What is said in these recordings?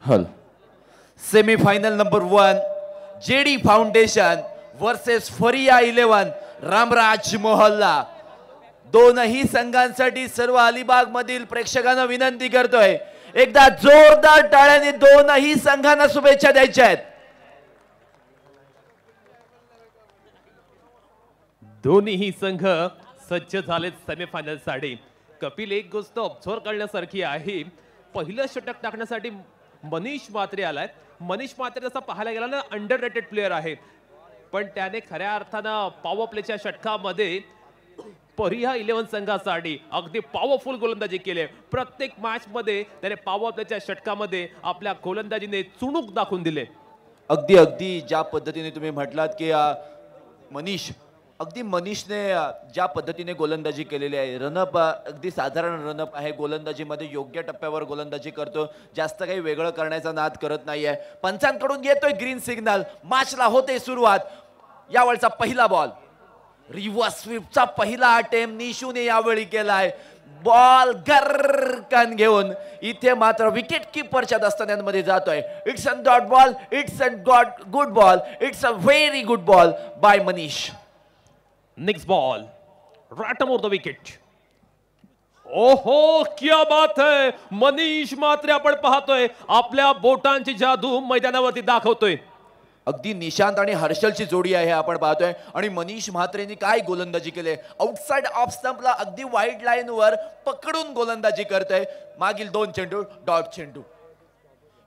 हल semifinal number 1 JD foundation versus फरिया 11 रामराज मोहल्ला। दोनही संघांसाठी सर्व अलिबाग मधील प्रेक्षकांना विनंती करतोय, एकदा जोरदार टाळ्यांनी दोनही संघांना शुभेच्छा द्यायच्या आहेत। दोन्ही संघ सज्ज झालेत सेमीफायनल साठी। कपिल, एक गोष्ट ऑब्झर्व करण्यासारखी आहे, पहिलं षटक टाकण्यासाठी मनीष म्हात्रे आलाय। मनीष म्हात्रे जसा पाहायला गेला ना अंडररेटेड प्लेयर आहे, पण त्याने खऱ्या अर्थानं पॉवर प्लेच्या षटकामध्ये फरिया 11 संघासाठी अगदी पॉवरफुल गोलंदाजी केली। प्रत्येक मॅच मध्ये त्याने पॉवर प्लेच्या षटकामध्ये आपल्या गोलंदाजीने चुणूक दाखवून दिले। अगदी ज्या पद्धतीने तुम्ही म्हटलात की मनीषने ज्या पद्धतीने गोलंदाजी केलेली आहे, रनअप अगदी साधारण रनअप आहे, गोलंदाजीमध्ये योग्य टप्प्यावर गोलंदाजी करतो, जास्त काही वेगळं करण्याचा नाद करत नाहीये। पंचांकडून येतोय ग्रीन सिग्नल, मॅचला होते सुरुवात। यावेळचा पहिला बॉल रिव्हर्स स्वीपचा पहिला अटेम्प्ट निशूने यावेळी केलाय। बॉल गरकन घेऊन इथे मात्र विकेट किपरच्या दस्तान्यांमध्ये जातोय। It's a dot ball, it's a good ball, it's a very good ball by Manish. Next ball right over the wicket. ओहो, क्या बात है, मनीष म्हात्रे आपण पाहतोय आपल्या बोटांची जादू मैदानावरती दाखवतोय। अगदी निशांत आणि हर्षलची जोडी आहे आपण पाहतोय, आणि मनीष म्हात्रेने काय गोलंदाजी केले, आउटसाइड ऑफ स्टंपला अगदी वाईड लाईन वर पकडून गोलंदाजी करतोय। मागील 2 चेंडू डॉट चेंडू,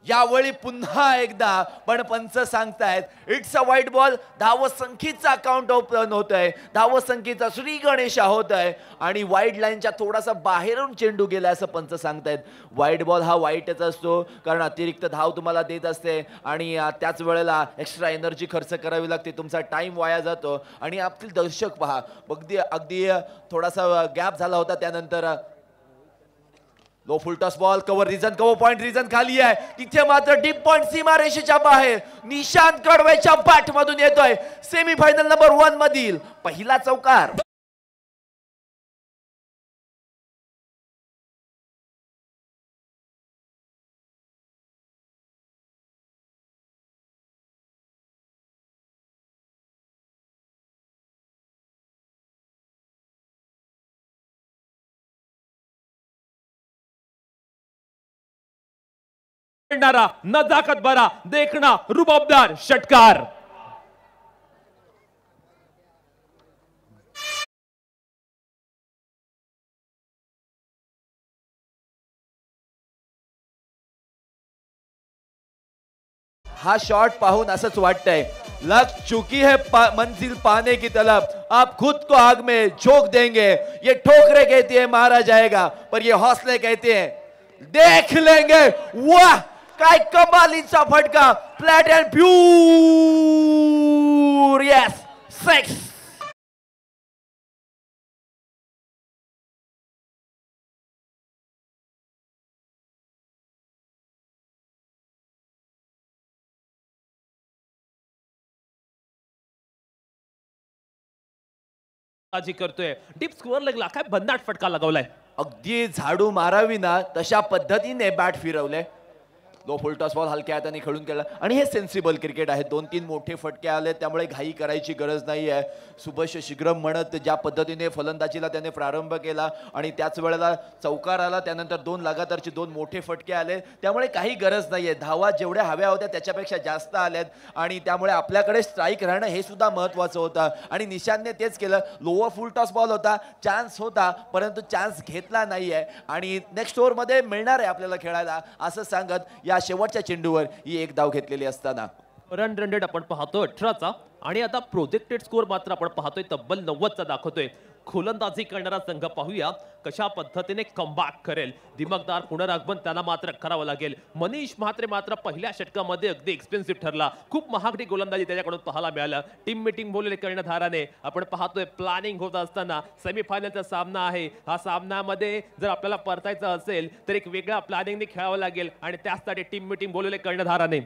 यावेळी पुन्हा एकदा पण पंच सांगतायत इट्स अ वाईट बॉल। धावसंख्येचा काउंट ओपन होतोय, धावसंख्येचा श्री गणेशा होतोय, आणि वाईड लाईनच्या थोडासा बाहेरून चेंडू गेला असं पंच सांगतायत। वाईट बॉल हा वाईटच असतो, कारण अतिरिक्त धाव तुम्हाला देत असते आणि त्याच वेळेला एक्स्ट्रा एनर्जी खर्च करावी लागते, तुमचा टाइम वाया जातो। आणि आपले दर्शक पहा, अगदी थोडासा गॅप झाला होता, त्यानंतर low full toss ball, cover point region खाली आहे, तिथे मात्र डीप पॉइंट सीमारेषेच्या बाहेर निशांत कडवेच्या बॅट मधून येतोय सेमीफायनल नंबर 1 मधील पहिला चौकार। नजाकत भरा देखना रुबाबदार षटकार। हा शॉट पाहून असंच वाटतंय, लग चुकी है मंजिल पाने की तलब, आप खुद को आग में झोंक देंगे। ये ठोकरे कहती है मारा जाएगा, पर ये हौसले कहते हैं देख लेंगे। वाह, काय कमालीचा फटका, फ्लॅट अँड प्युअर, यस 6। करतोय डीप स्कोअर लागला, काय भन्नाट फटका लगावलाय। अगदी झाडू मारावी ना तशा पद्धतीने बॅट फिरवले। लो फुल टॉस बॉल हलक्या हाताने खेळून केला, आणि हे सेन्सिबल क्रिकेट आहे। 2-3 मोठे फटके आले, त्यामुळे घाई करायची गरज नाही आहे। शुभश शीघ्रम म्हणत ज्या पद्धतीने फलंदाजीला त्याने प्रारंभ केला, आणि त्याच वेळेला चौकार आला, त्यानंतर 2 लगातारचे 2 मोठे फटके आले, त्यामुळे काही गरज नाहीये। धावा जेवढ्या हव्या होत्या त्याच्यापेक्षा जास्त आल्यात, आणि त्यामुळे आपल्याकडे स्ट्राईक राहणं हे सुद्धा महत्त्वाचं होतं, आणि निशांतने तेच केलं। लोअर फुल टॉस बॉल होता, चान्स होता, परंतु चान्स घेतला नाहीये, आणि नेक्स्ट ओव्हरमध्ये मिळणार आहे आपल्याला खेळायला असं सांगत या शेवटच्या चेंडूवर ही एक धाव घेतलेली असताना रन रेट आपण पाहतोय 18चा, आणि आता प्रोजेक्टेड स्कोअर मात्र आपण पाहतोय तब्बल 90चा दाखवतोय। गोलंदाजी करणारा संघ पाहूया कशा पद्धतीने कमबॅक करेल. दिमागदार पुनरागमन त्यांना मात्र करावं लागेल. मनीष म्हात्रे मात्र पहिल्या षटकामध्ये अगदी एक्सपेन्सिव्ह ठरला. खूप महागडी गोलंदाजी त्याच्याकडून पाहायला मिळालं. टीम मीटिंग बोलले कर्णधाराने. आपण पाहतोय प्लॅनिंग होत असताना सेमीफायनलचा सामना आहे. हा सामन्यामध्ये जर आपल्याला परतायचं असेल तर एक वेगळ्या प्लॅनिंगने खेळावं लागेल आणि त्यासाठी टीम मीटिंग बोलले कर्णधाराने.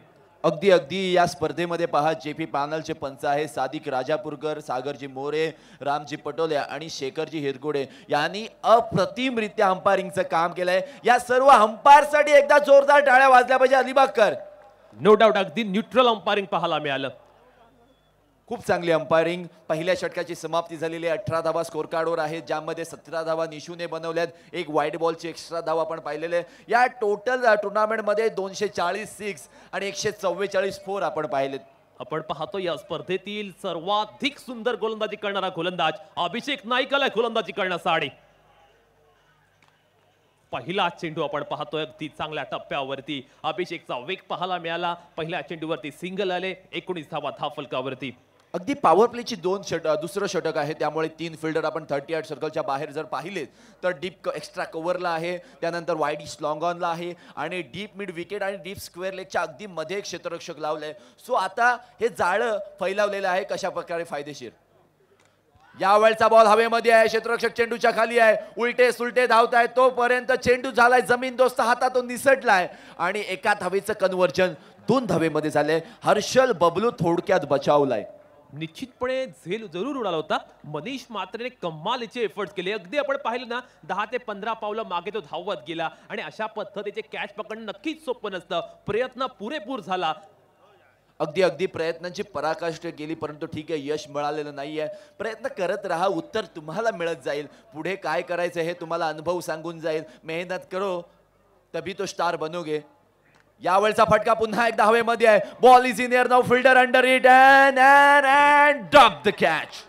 अगदी अगदी या स्पर्धेमध्ये पहा जेपी पॅनलचे पंच आहे सादिक राजापूरकर, सागरजी मोरे, रामजी पटोले आणि शेखरजी हिरगोडे यांनी अप्रतिमरित्या अंपायरिंगचं काम केलंय. या सर्व अंपायरसाठी एकदा जोरदार टाळ्या वाजल्या पाहिजे अलिबागकर. नो डाऊट अगदी न्यूट्रल अंपायरिंग पाहायला मिळालं. खूप चांगली अंपायरिंग. पहिल्या षटकाची समाप्ती झालेली 18 धावा स्कोर कार्डवर आहेत, ज्यामध्ये 17 धावा निशूने बनवल्यात. एक व्हाईट बॉलची एक्स्ट्रा धावा आपण पाहिलेले. या टोटल टुर्नामेंटमध्ये 240 सिक्स आणि 144 फोर आपण पाहिलेत. आपण पाहतो या स्पर्धेतील सर्वाधिक सुंदर गोलंदाजी करणारा गोलंदाज अभिषेक नाईकला गोलंदाजी करण्यासाठी. पहिला चेंडू आपण पाहतोय अगदी चांगल्या टप्प्यावरती अभिषेकचा वेग पाहायला मिळाला. पहिल्या चेंडूवरती सिंगल आले. 19 धावा धावफलकावरती. अगदी पॉवर प्लेची दुसरं षटक आहे, त्यामुळे 3 फिल्डर आपण 38 सर्कलच्या बाहेर जर पाहिले तर डीप एक्स्ट्रा कव्हरला आहे, त्यानंतर वाईड लॉंग ऑनला आहे आणि डीप मिड विकेट आणि डीप स्क्वेअर लेगच्या अगदी मध्ये एक क्षेत्ररक्षक लावलंय. सो आता हे जाळं फैलावलेलं आहे. कशा प्रकारे फायदेशीर. यावेळचा बॉल हवेमध्ये आहे. क्षेत्ररक्षक चेंडूच्या खाली आहे. उलटे सुलटे धावताय तोपर्यंत चेंडू झालाय जमीनदोस्त हातातून निसटलाय आणि एका धावेचं कन्व्हर्जन 2 धावेमध्ये झालंय. हर्षल बबलू थोडक्यात बचावलाय. निश्चितपणे झेल जरूर उडाला होता. मनीष म्हात्रेने कमालीचे एफर्ट्स केले. अगदी आपण पाहिलं ना 10 ते 15 पावलं मागे तो धावत गेला आणि अशा पद्धतीचे कॅच पकडणं नक्कीच सोपं नसतं. प्रयत्न पुरेपूर झाला. अगदी अगदी प्रयत्नांची पराकाष्ठा केली, परंतु ठीक आहे यश मिळालेलं नाहीये. प्रयत्न करत राहा, उत्तर तुम्हाला मिळत जाईल. पुढे काय करायचं हे तुम्हाला अनुभव सांगून जाईल. मेहनत करो तभी तो स्टार बनोगे. यावेळचा फटका पुन्हा एकदा हवेमध्ये आहे. Ball is in air now. Fielder under it and drop the catch.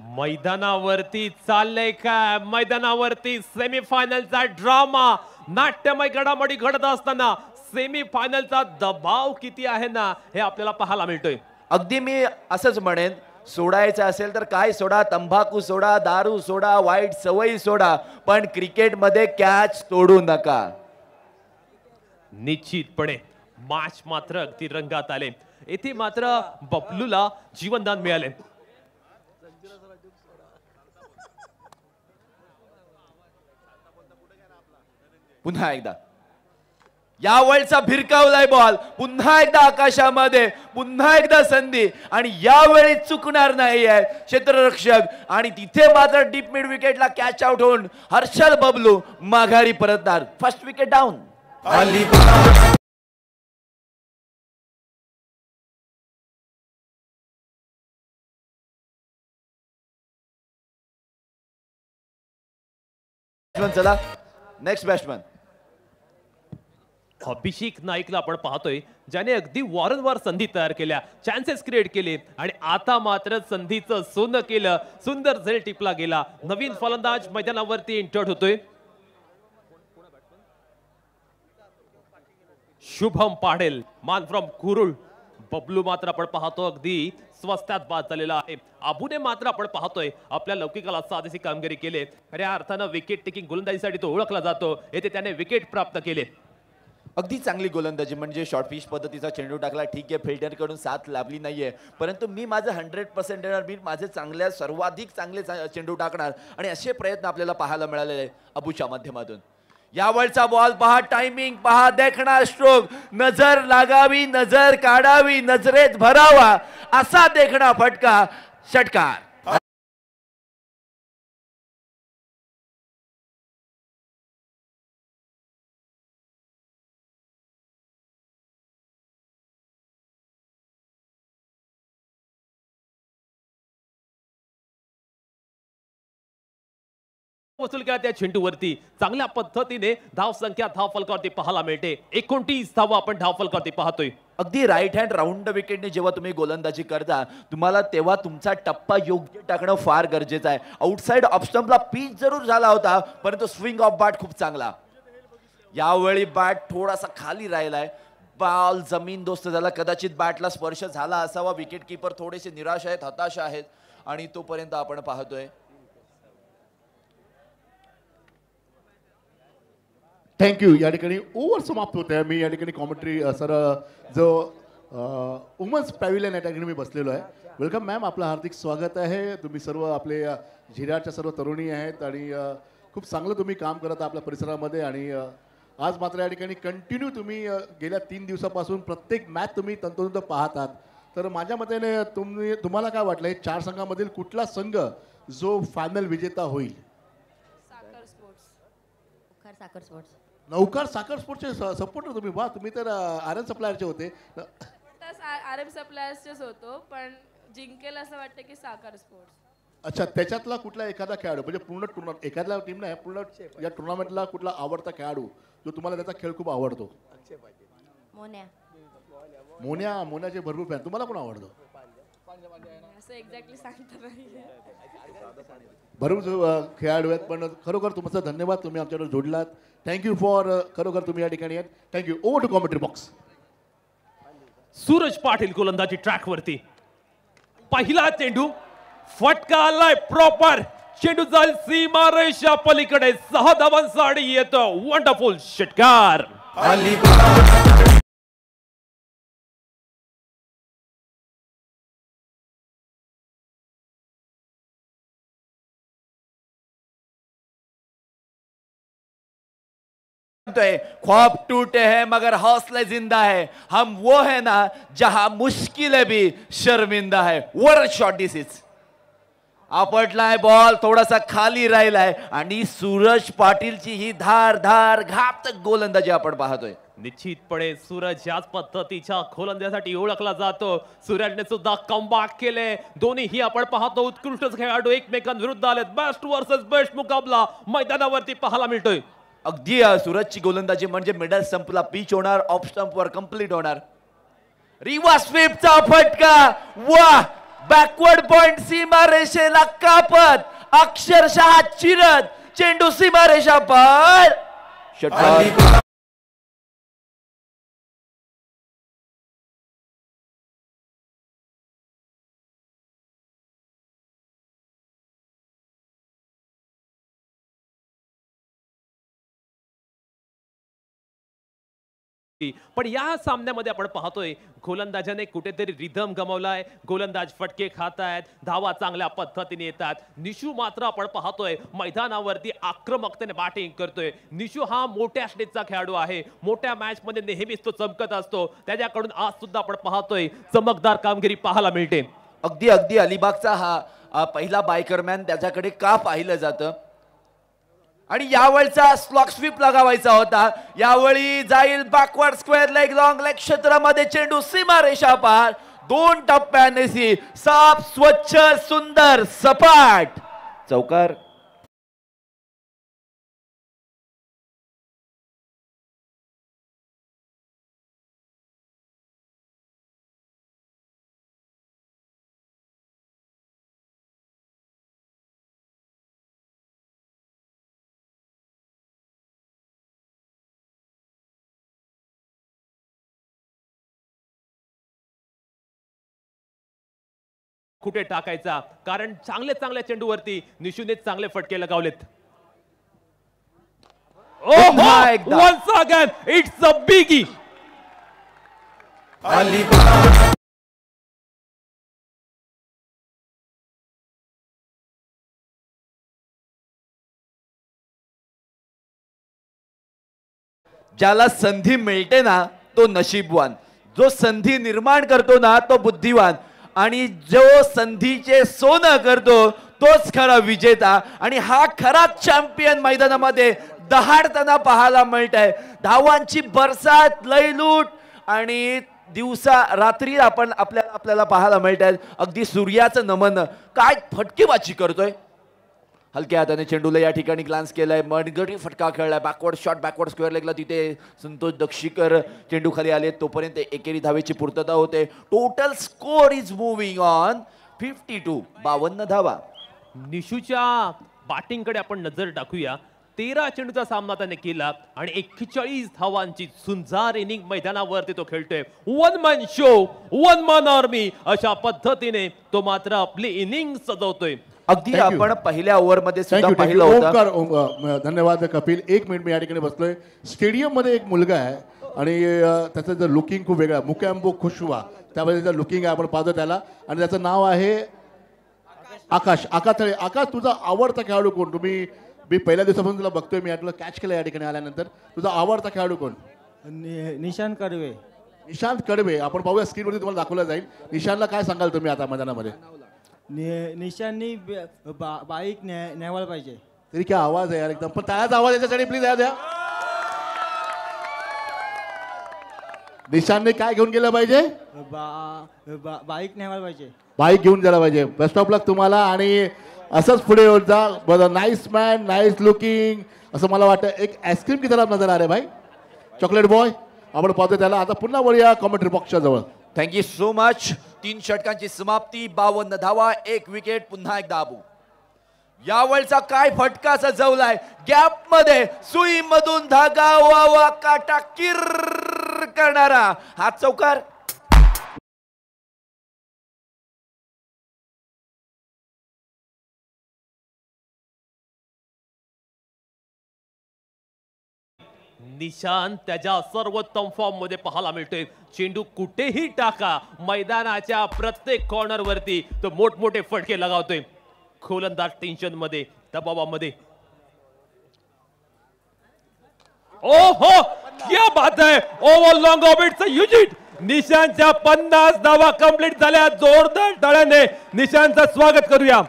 मैदानावरती चाललंय काय? मैदानावरती सेमीफायनलचा ड्रामा नाट्यमय घडामोडी घडत असताना सेमीफायनलचा दबाव किती आहे ना हे आपल्याला पाहायला मिळतोय. अगदी मी असंच म्हणेन, सोडायचं असेल तर काय सोडा, तंबाखू सोडा, दारू सोडा, वाईट सवयी सोडा, पण क्रिकेटमध्ये कॅच तोडू नका. निश्चितपणे मॅच मात्र अगदी रंगात आले. येथे मात्र बबलूला जीवनदान मिळाले. पुन्हा एकदा यावेळचा भिरकावलाय बॉल. पुन्हा एकदा आकाशामध्ये, पुन्हा एकदा संधी आणि यावेळी चुकणार नाही आहे क्षेत्ररक्षक आणि तिथे मात्र डीप मिड विकेटला कॅच आउट होऊन हर्षल बबलू माघारी परतणार. First wicket down. चला नेक्स्ट बॅट्समन अभिषेक नाईकला आपण पाहतोय ज्याने अगदी वारंवार संधी तयार केल्या, चान्सेस क्रिएट केले आणि आता मात्र संधीचं सोनं केलं. सुंदर झेल टिपला गेला. नवीन फलंदाज मैदानावरती एंटर्ड होतोय. शुभम पाडेल मान फ्रॉम कुरुळ. बबलू मात्र आपण पाहतो अगदी स्वस्तात बाद झालेला आहे. अबूने मात्र आपण पाहतोय आपल्या लौकिकाला साधेशी कामगिरी केले. खऱ्या अर्थानं विकेट टेकिंग गोलंदाजीसाठी तो ओळखला जातो. येथे त्याने विकेट प्राप्त केले. अगदी चांगली गोलंदाजी म्हणजे शॉर्ट पिच पद्धतीचा चेंडू टाकला. ठीक आहे फिल्डर कडून साथ लाभली नाहीये, परंतु मी माझं 100% देणार. मी माझे सर्वाधिक चांगले चेंडू टाकणार आणि असे प्रयत्न आपल्याला पाहायला मिळालेले आहे अबूच्या माध्यमातून. यावरचा बॉल पहा, टायमिंग पहा, देखणा स्ट्रोक, नजर लागावी, नजर काढावी, नजरेत भरावा असा देखणा फटका. षटकार. वसूल केला त्या चेंडूवरती. चांगल्या पद्धतीने धाव संख्या धाव फलकावरती पाहायला मिळते. 29 धावा आपण धाव फलकावरती पाहतोय. अगदी राईट हँड राऊंड विकेटने जेव्हा तुम्ही गोलंदाजी करता तुम्हाला तेव्हा तुमचा टप्पा योग्य टाकणं फार गरजेचं आहे. आउटसाइड ऑफ स्टंपला पिच जरूर झाला होता, परंतु स्विंग ऑफ बॅट खूप चांगला. यावेळी बॅट थोडासा खाली राहिलाय. बॉल जमीन दोस्त झाला. कदाचित बॅटला स्पर्श झाला असावा. विकेट कीपर थोडेसे निराश आहेत, हताश आहेत. आणि तोपर्यंत आपण पाहतोय थँक्यू. या ठिकाणी ओव्हर समाप्त होते. मी या ठिकाणी कॉमेंट्री सर जो वुमन्स पॅव्हिलियन या ठिकाणी मी बसलेलो आहे. वेलकम मॅम, आपलं हार्दिक स्वागत आहे. तुम्ही सर्व आपले झिराच्या सर्व तरुणी आहेत आणि खूप चांगलं तुम्ही काम करत आपल्या परिसरामध्ये आणि आज मात्र या ठिकाणी कंटिन्यू तुम्ही गेल्या 3 दिवसापासून प्रत्येक मॅच तुम्ही तंतोतंत पाहत आहात. तर माझ्या मतेने तुम्हाला काय वाटलं, 4 संघामधील कुठला संघ जो फायनल विजेता होईल? साखर स्पोर्ट्स. नौकार साखर स्पोर्टचे सपोर्टर तुम्ही. वा, तुम्ही तर आर एन सप्लायरचे होते. आरएम सप्लायर्सचेच होतो, पण जिंकेल असं वाटतं की साखर स्पोर्ट्स. अच्छा, त्याच्यातला कुठला एखादा खेळाडू म्हणजे पूर्ण एखाद्या टीम नाही, पूर्ण या टुर्नामेंटला कुठला आवडता खेळाडू जो तुम्हाला त्याचा खेळ खूप आवडतो? मोन्याचे भरपूर फॅन. तुम्हाला कोण आवडतो? असं एक्झॅक्टली सांगता नाही. भरपूर खेळाडू आहेत, पण खरोखर तुमचा धन्यवाद, तुम्ही आमच्याकडे जोडलात. थँक्यू फॉर खरोखर तुम्ही या ठिकाणी आहेत. Thank you. Over to commentary box. Suraj Patil गोलंदाजी ट्रॅक वरती. पहिला चेंडू फटका आलाय प्रॉपर. चेंडू जाईल सीमा रेषा पलीकडे. 6 धावांसाठी येतो वंडरफुल षटकार. ख्वाब टूटे हैं मगर हौसले जिंदा है. हम वो है ना जहां मुश्किलें भी शर्मिंदा है. वर शॉट दिस इज. आपटलाय बॉल, थोडासा खाली राहिलाय आणि सूरज पाटीलची ही धार धार घातक गोलंदाजी आपण पाहतोय. निश्चितपणे सूरज याच पद्धतीच्या गोलंदाजीसाठी ओळखला जातो. सूरजने सुद्धा कमबॅक केले. दोन्हीही आपण पाहतो उत्कृष्ट खेळाडू एकमेकांविरुद्ध आलेत. बेस्ट वर्सेस बेस्ट मुकाबला मैदानावरती पाहायला मिळतोय. अगदी सूरजची गोलंदाजी म्हणजे मिडल स्टंपला पिच होणार, ऑफ स्टंपवर कंप्लीट होणार. रिवा स्वीपचा फटका. वाह, बॅकवर्ड पॉइंट सीमा रेषेला कापत अक्षरशः चिरत चेंडू सीमा रेषा पार. षटकार. पण या सामन्यामध्ये आपण पाहतोय गोलंदाजाने कुठेतरी रिदम गमावलाय. गोलंदाज फटके खात आहेत, धावा चांगल्या पद्धतीने येतात. निशू मात्र आपण पाहतोय मैदानावरती आक्रमकतेने बॅटिंग करतोय. निशू हा मोठ्या स्टेजचा खेळाडू आहे. मोठ्या मॅच मध्ये नेहमीच तो चमकत असतो. त्याच्याकडून आज सुद्धा आपण पाहतोय चमकदार कामगिरी पाहायला मिळते. अगदी अगदी अलिबागचा हा पहिला बायकरमॅन, त्याच्याकडे का पाहिलं जातं. आणि यावेळचा स्लॉक स्वीप लगावायचा होता. यावेळी जाईल backward square leg, long leg क्षेत्रामध्ये चेंडू सीमा रेषा पार. 2 टप्प्याने साफ, स्वच्छ, सुंदर, सपाट चौकार. कुठे टाकायचा, कारण चांगल्या चेंडूवरती निशूने चांगले फटके लगावलेत. Once again it's a biggie. ज्याला संधी मिळते ना तो नशीबवान, जो संधी निर्माण करतो ना तो बुद्धिवान, आणि जो संधीचे सोनं करतो तोच खरा विजेता. आणि हा खरा चॅम्पियन मैदानामध्ये दहाडताना पाहायला मिळत आहे. धावांची बरसात, लयलूट आणि दिवसा रात्री आपण आपल्याला पाहायला मिळत आहे. अगदी सूर्याचं नमन. काय फटकेबाजी करतोय. हलक्या हाताने चेंडूला या ठिकाणी ग्लान्स केलाय. मनगटी फटका खेळलाय. बॅकवर्ड शॉट, बॅकवर्ड स्क्वेअर लेगला तिथे संतोष दक्षीकर चेंडू खाली आले. तोपर्यंत एकेरी धावेची पूर्तता होते. Total score is moving on 52. 52 धावा. निशूच्या बॅटिंगकडे आपण नजर टाकूया. 13 चेंडूचा सामना त्याने केला आणि 41 धावांची झुंजार इनिंग मैदानावरती तो खेळतोय. One man show, one man army अशा पद्धतीने तो मात्र आपली इनिंग सजवतोय. अगदी Thank you. आपण पहिल्या ओव्हरमध्ये सुद्धा थँक्यू पाहिलं होतं. ओमकार धन्यवाद कपिल. 1 मिनिट मी या ठिकाणी बसलोय. स्टेडियममध्ये एक मुलगा आहे आणि त्याचं जर लुकिंग खूप वेगळं आहे. मुकेम्बो खुशवा त्यामध्ये त्याचं लुकिंग आहे, आपण पाहतो त्याला. आणि त्याचं नाव आहे आकाश आकाथळे. आकाश, तुझा आवडता खेळाडू कोण? मी पहिल्या दिवसापासून तुला बघतोय, मी तुला कॅच केलं या ठिकाणी आल्यानंतर. तुझा आवडता खेळाडू कोण? निशांत कडवे. निशांत कडवे. आपण पाहूया स्क्रीनवरती तुम्हाला दाखवलं जाईल. निशांतला काय सांगाल तुम्ही आता मैदानामध्ये? निशांनी बाईक न्यावायला पाहिजे. तरी काय आवाज आहे यार एकदम. पण त्याचा आवाज याच्यासाठी प्लीज द्या. निशांतने काय घेऊन गेलं पाहिजे? बाईक न्यावायला पाहिजे. बाईक घेऊन जायला पाहिजे. बेस्ट ऑफ लक तुम्हाला आणि असंच पुढे होत जा. बरं, नाइस मॅन, नाइस लुकिंग असं मला वाटतं. एक आईस्क्रीम की तरफ नजर आ रहे भाई, चॉकलेट बॉय. आपण पाहतो त्याला. आता पुन्हा वळूया कॉमेंट्री बॉक्सच्या जवळ. Thank you so much. 3 षटकांची समाप्ती, 52 धावा, 1 विकेट. पुन्हा एकदा अबू. यावेळचा काय फटका सजवलाय. गॅप मध्ये सुई मधून धागा वावा काटा किर करणारा हा चौकार. निशांत त्याच्या सर्वोत्तम फॉर्म मध्ये पाहायला मिळतोय. चेंडू कुठेही टाका, मैदानाच्या प्रत्येक कॉर्नर वरती तो मोठमोठे फटके लगावतोय. गोलंदाज टेन्शन मध्ये, दबावामध्ये. ओहो, क्या बात है. ओव्हर लॉंग ऑर्बिटचं युनिट. निशांतच्या 50 धावा कंप्लीट झाल्या. जोरदार टाळ्याने निशांतचं स्वागत करूया.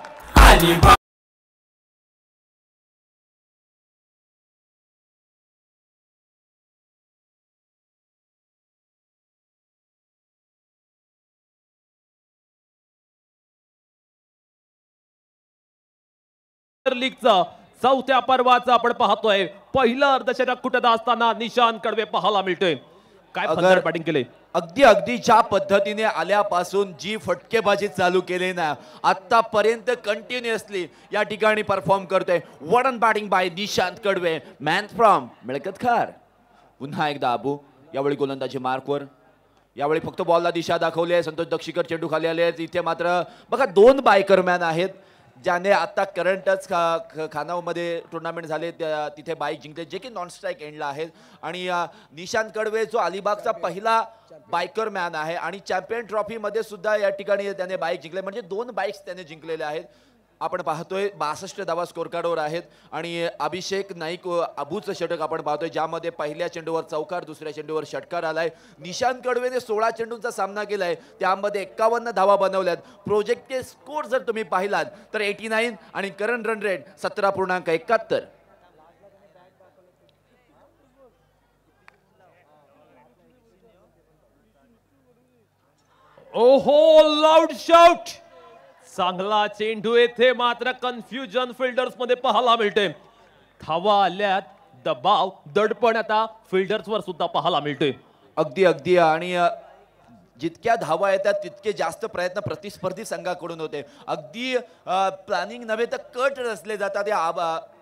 लीगचा 4थ्या पर्वाचा आपण पाहतोय. पहिलं अर्धशतक कुठं असताना निशांत कडवे पाहायला मिळतोय. काय फंदार बॅटिंग केले. अगदी ज्या पद्धतीने आल्यापासून जी फटकेबाजी चालू केली ना, आतापर्यंत कंटिन्युअसली या ठिकाणी परफॉर्म करतोय. वडन batting by Nishant Kadve, man from मिळकत खार. पुन्हा एकदा अबू. यावेळी गोलंदाजी मार्कवर. यावेळी फक्त बॉलला दिशा दाखवली आहे. संतोष दक्षिकर चेंडू खाली आले आहेत. इथे मात्र बघा 2 बायकर मॅन आहेत ज्याने आता करंटच खानावमध्ये टुर्नामेंट झाले, तिथे बाईक जिंकले, जे की नॉन स्ट्राईक एंडला आहेत. आणि निशांत कडवे जो अलिबागचा पहिला बायकर मॅन आहे आणि चॅम्पियन ट्रॉफीमध्ये सुद्धा या ठिकाणी त्याने बाईक जिंकले, म्हणजे 2 बाईक्स त्याने जिंकलेल्या आहेत. आपण पाहतोय 62 धावा स्कोर कार्डवर आहेत. आणि अभिषेक नाईक अबूचं षटक आपण पाहतोय, ज्यामध्ये पहिल्या चेंडूवर चौकार, दुसऱ्या चेंडूवर षटकार आलाय. निशांत कडवेने 16 चेंडूंचा सामना केलाय, त्यामध्ये 51 धावा बनवल्यात. प्रोजेक्टेड स्कोर जर तुम्ही पाहिलात तर 89 आणि करंट रन रेट 17.71. ओहो, लाऊड शाउट. चांगला चेंडू येथे मात्र कन्फ्युजन फिल्डर्स मध्ये पाहायला मिळते. धावा आल्यात, दबाव, दडपण आता फिल्डर्स वर सुद्धा पाहायला मिळते. अगदी आणि जितक्या धावा येतात तितके जास्त प्रयत्न प्रतिस्पर्धी संघाकडून होते. अगदी प्लॅनिंग नव्हे तर कट रचले जातात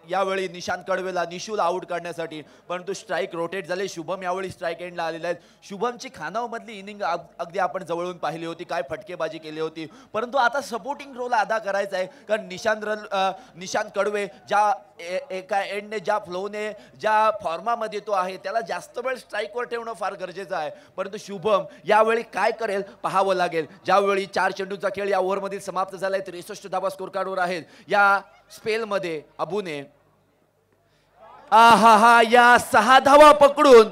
यावेळी निशांत कडवेला निशूला आउट काढण्यासाठी, परंतु स्ट्राईक रोटेट झाले. शुभम यावेळी स्ट्राईक एंडला आलेले आहेत. शुभमची खानावमधली इनिंग अगदी आपण जवळून पाहिली होती, काय फटकेबाजी केली होती. परंतु आता सपोर्टिंग रोल अदा करायचा आहे, कारण निशांत कडवे ज्या एका एंडने, ज्या फ्लोने, ज्या फॉर्मामध्ये तो आहे त्याला जास्त वेळ स्ट्राईकवर ठेवणं फार गरजेचं आहे. परंतु शुभम यावेळी काय करेल पाहावं लागेल. ज्यावेळी 4 चेंडूचा खेळ या ओव्हरमधील समाप्त झालाय, 63 धावा स्कोर कार्डवर आहेत. या स्पेलमध्ये अबूने या 6 धावा पकडून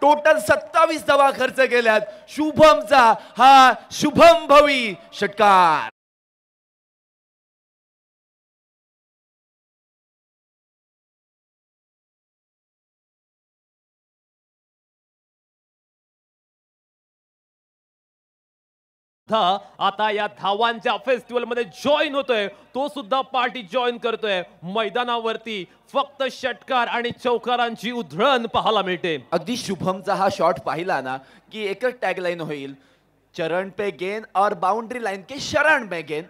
टोटल 27 धावा खर्च केल्यात. शुभमचा हा शुभम भवी षटकार. आता या धावांच्या फेस्टिवल मध्ये जॉईन होतोय, तो सुद्धा पार्टी जॉईन करतोय. मैदानावरती फक्त षटकार आणि चौकारांची उधळण पाहायला मिळते. अगदी शुभमचा हा शॉट पाहिला ना की एकच टॅगलाईन होईल, चरण पे गेंद और बाउंड्री लाइन के शरण में गेंद.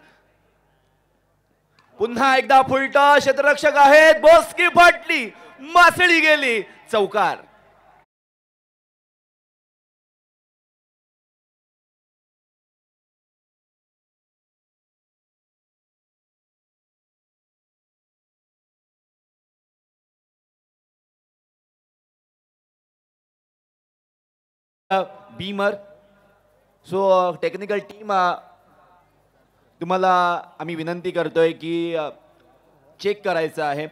पुन्हा एकदा फुलटॉस, क्षेत्ररक्षक आहेत, बोस्की फाटली, मासळी गेली, चौकार. बीमर. सो टेक्निकल टीम, तुम्हाला आम्ही विनंती करतोय की चेक करायचं आहे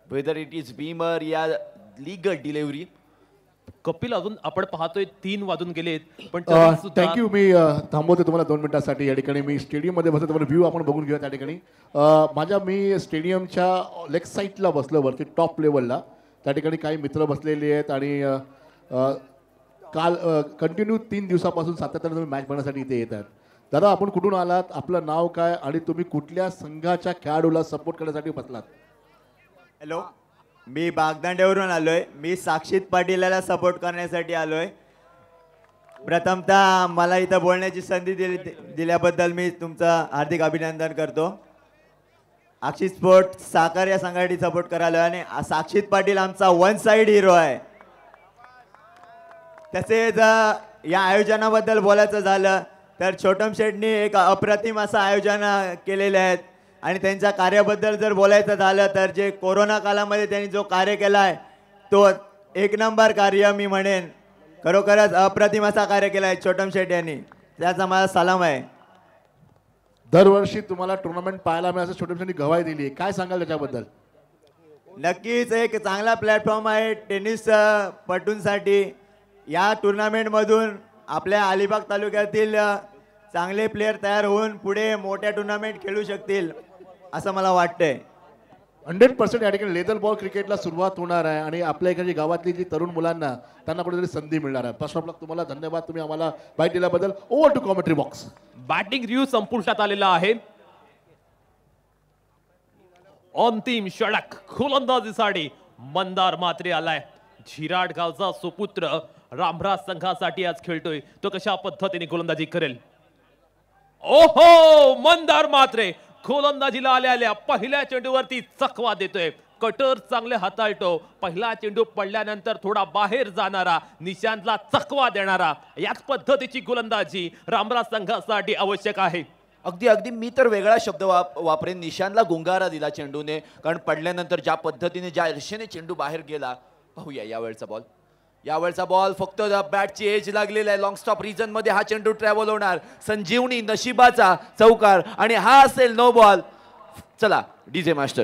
वेदर इट इज बीमर या लीगल डिलिव्हरी. कपिल, अजून आपण पाहतोय 3 वाजून गेलेत, पण तरी सुद्धा थँक्यू. मी थांबवतो तुम्हाला 2 मिनिटासाठी. या ठिकाणी मी स्टेडियममध्ये बसलो, तुम्हाला व्ह्यू आपण बघून घेऊया. त्या ठिकाणी मी स्टेडियमच्या लेग साईडला बसलो, वरती टॉप लेवलला. त्या ठिकाणी काही मित्र बसलेले आहेत आणि काल कंटिन्यू 3 दिवसापासून सातत्याने तुम्ही मॅच बघण्यासाठी इथे येतात. दादा, आपण कुठून आलात, आपलं नाव काय आणि तुम्ही कुठल्या संघाच्या खेळाडूला सपोर्ट करण्यासाठी बसलात? हॅलो, मी बागदांड्यावरून आलोय. मी साक्षित पाटीलला सपोर्ट करण्यासाठी आलोय. प्रथमतः मला इथं बोलण्याची संधी दिल्याबद्दल मी तुमचं हार्दिक अभिनंदन करतो. अक्षित स्पोर्ट साखर या संघासाठी सपोर्ट करायला आणि साक्षित पाटील आमचा 1 साइड हिरो आहे. तसेच या आयोजनाबद्दल बोलायचं झालं तर छोटम शेटनी एक अप्रतिम असं आयोजन केलेले आहेत आणि त्यांच्या कार्याबद्दल जर बोलायचं झालं तर जे कोरोना काळामध्ये त्यांनी जो कार्य केला आहे तो 1 नंबर कार्य मी म्हणेन. खरोखरच अप्रतिम असा कार्य केला आहे छोटम शेट यांनी, त्याचा मला सलाम आहे. दरवर्षी तुम्हाला टुर्नामेंट पाहायला मिळालं, छोट्या छोटी गवाही दिली आहे, काय सांगाल त्याच्याबद्दल? नक्कीच एक चांगला प्लॅटफॉर्म आहे टेनिस पटूंसाठी. या टुर्नामेंटमधून आपल्या अलिबाग तालुक्यातील चांगले प्लेयर तयार होऊन पुढे मोठ्या टुर्नामेंट खेळू शकतील असं मला वाटतंय. 100% या ठिकाणी लेदर बॉल क्रिकेटला सुरुवात होणार आहे आणि आपल्या इकडची गावातली जी तरुण मुलांना त्यांना कुठेतरी संधी मिळणार आहे. फर्स्ट ऑफ ऑल तुम्हाला धन्यवाद, तुम्ही आम्हाला बाईट दिल्याबद्दल. Over to commentary box. Batting review संपुष्टात आलेला आहे. अंतिम षटक गोलंदाजीसाठी मंदार म्हात्रे आलाय. झिराड गावचा सुपुत्र रामराज संघासाठी आज खेळतोय. तो कशा पद्धतीने गोलंदाजी करेल? ओहो, मंदार म्हात्रे गोलंदाजीला आल्या पहिल्या चेंडूवरती चकवा देतोय. कटर चांगले हाताळतो. पहिला चेंडू पडल्यानंतर थोडा बाहेर जाणारा, निशांतला चकवा देणारा, याच पद्धतीची गोलंदाजी रामराज संघासाठी आवश्यक आहे. अगदी अगदी मी तर वेगळा शब्द वापरेन. निशांतला गुंगारा दिला चेंडूने, कारण पडल्यानंतर ज्या पद्धतीने ज्या ईर्षेने चेंडू बाहेर गेला. पाहूया यावेळचा बॉल. यावेळचा बॉल फक्त बॅटची एज लागलेला आहे. लॉंग स्टॉप रिजन मध्ये हा चेंडू ट्रॅव्हल होणार. संजीवनी नशिबाचा चौकार आणि हा असेल नो बॉल. चला डीजे मास्टर.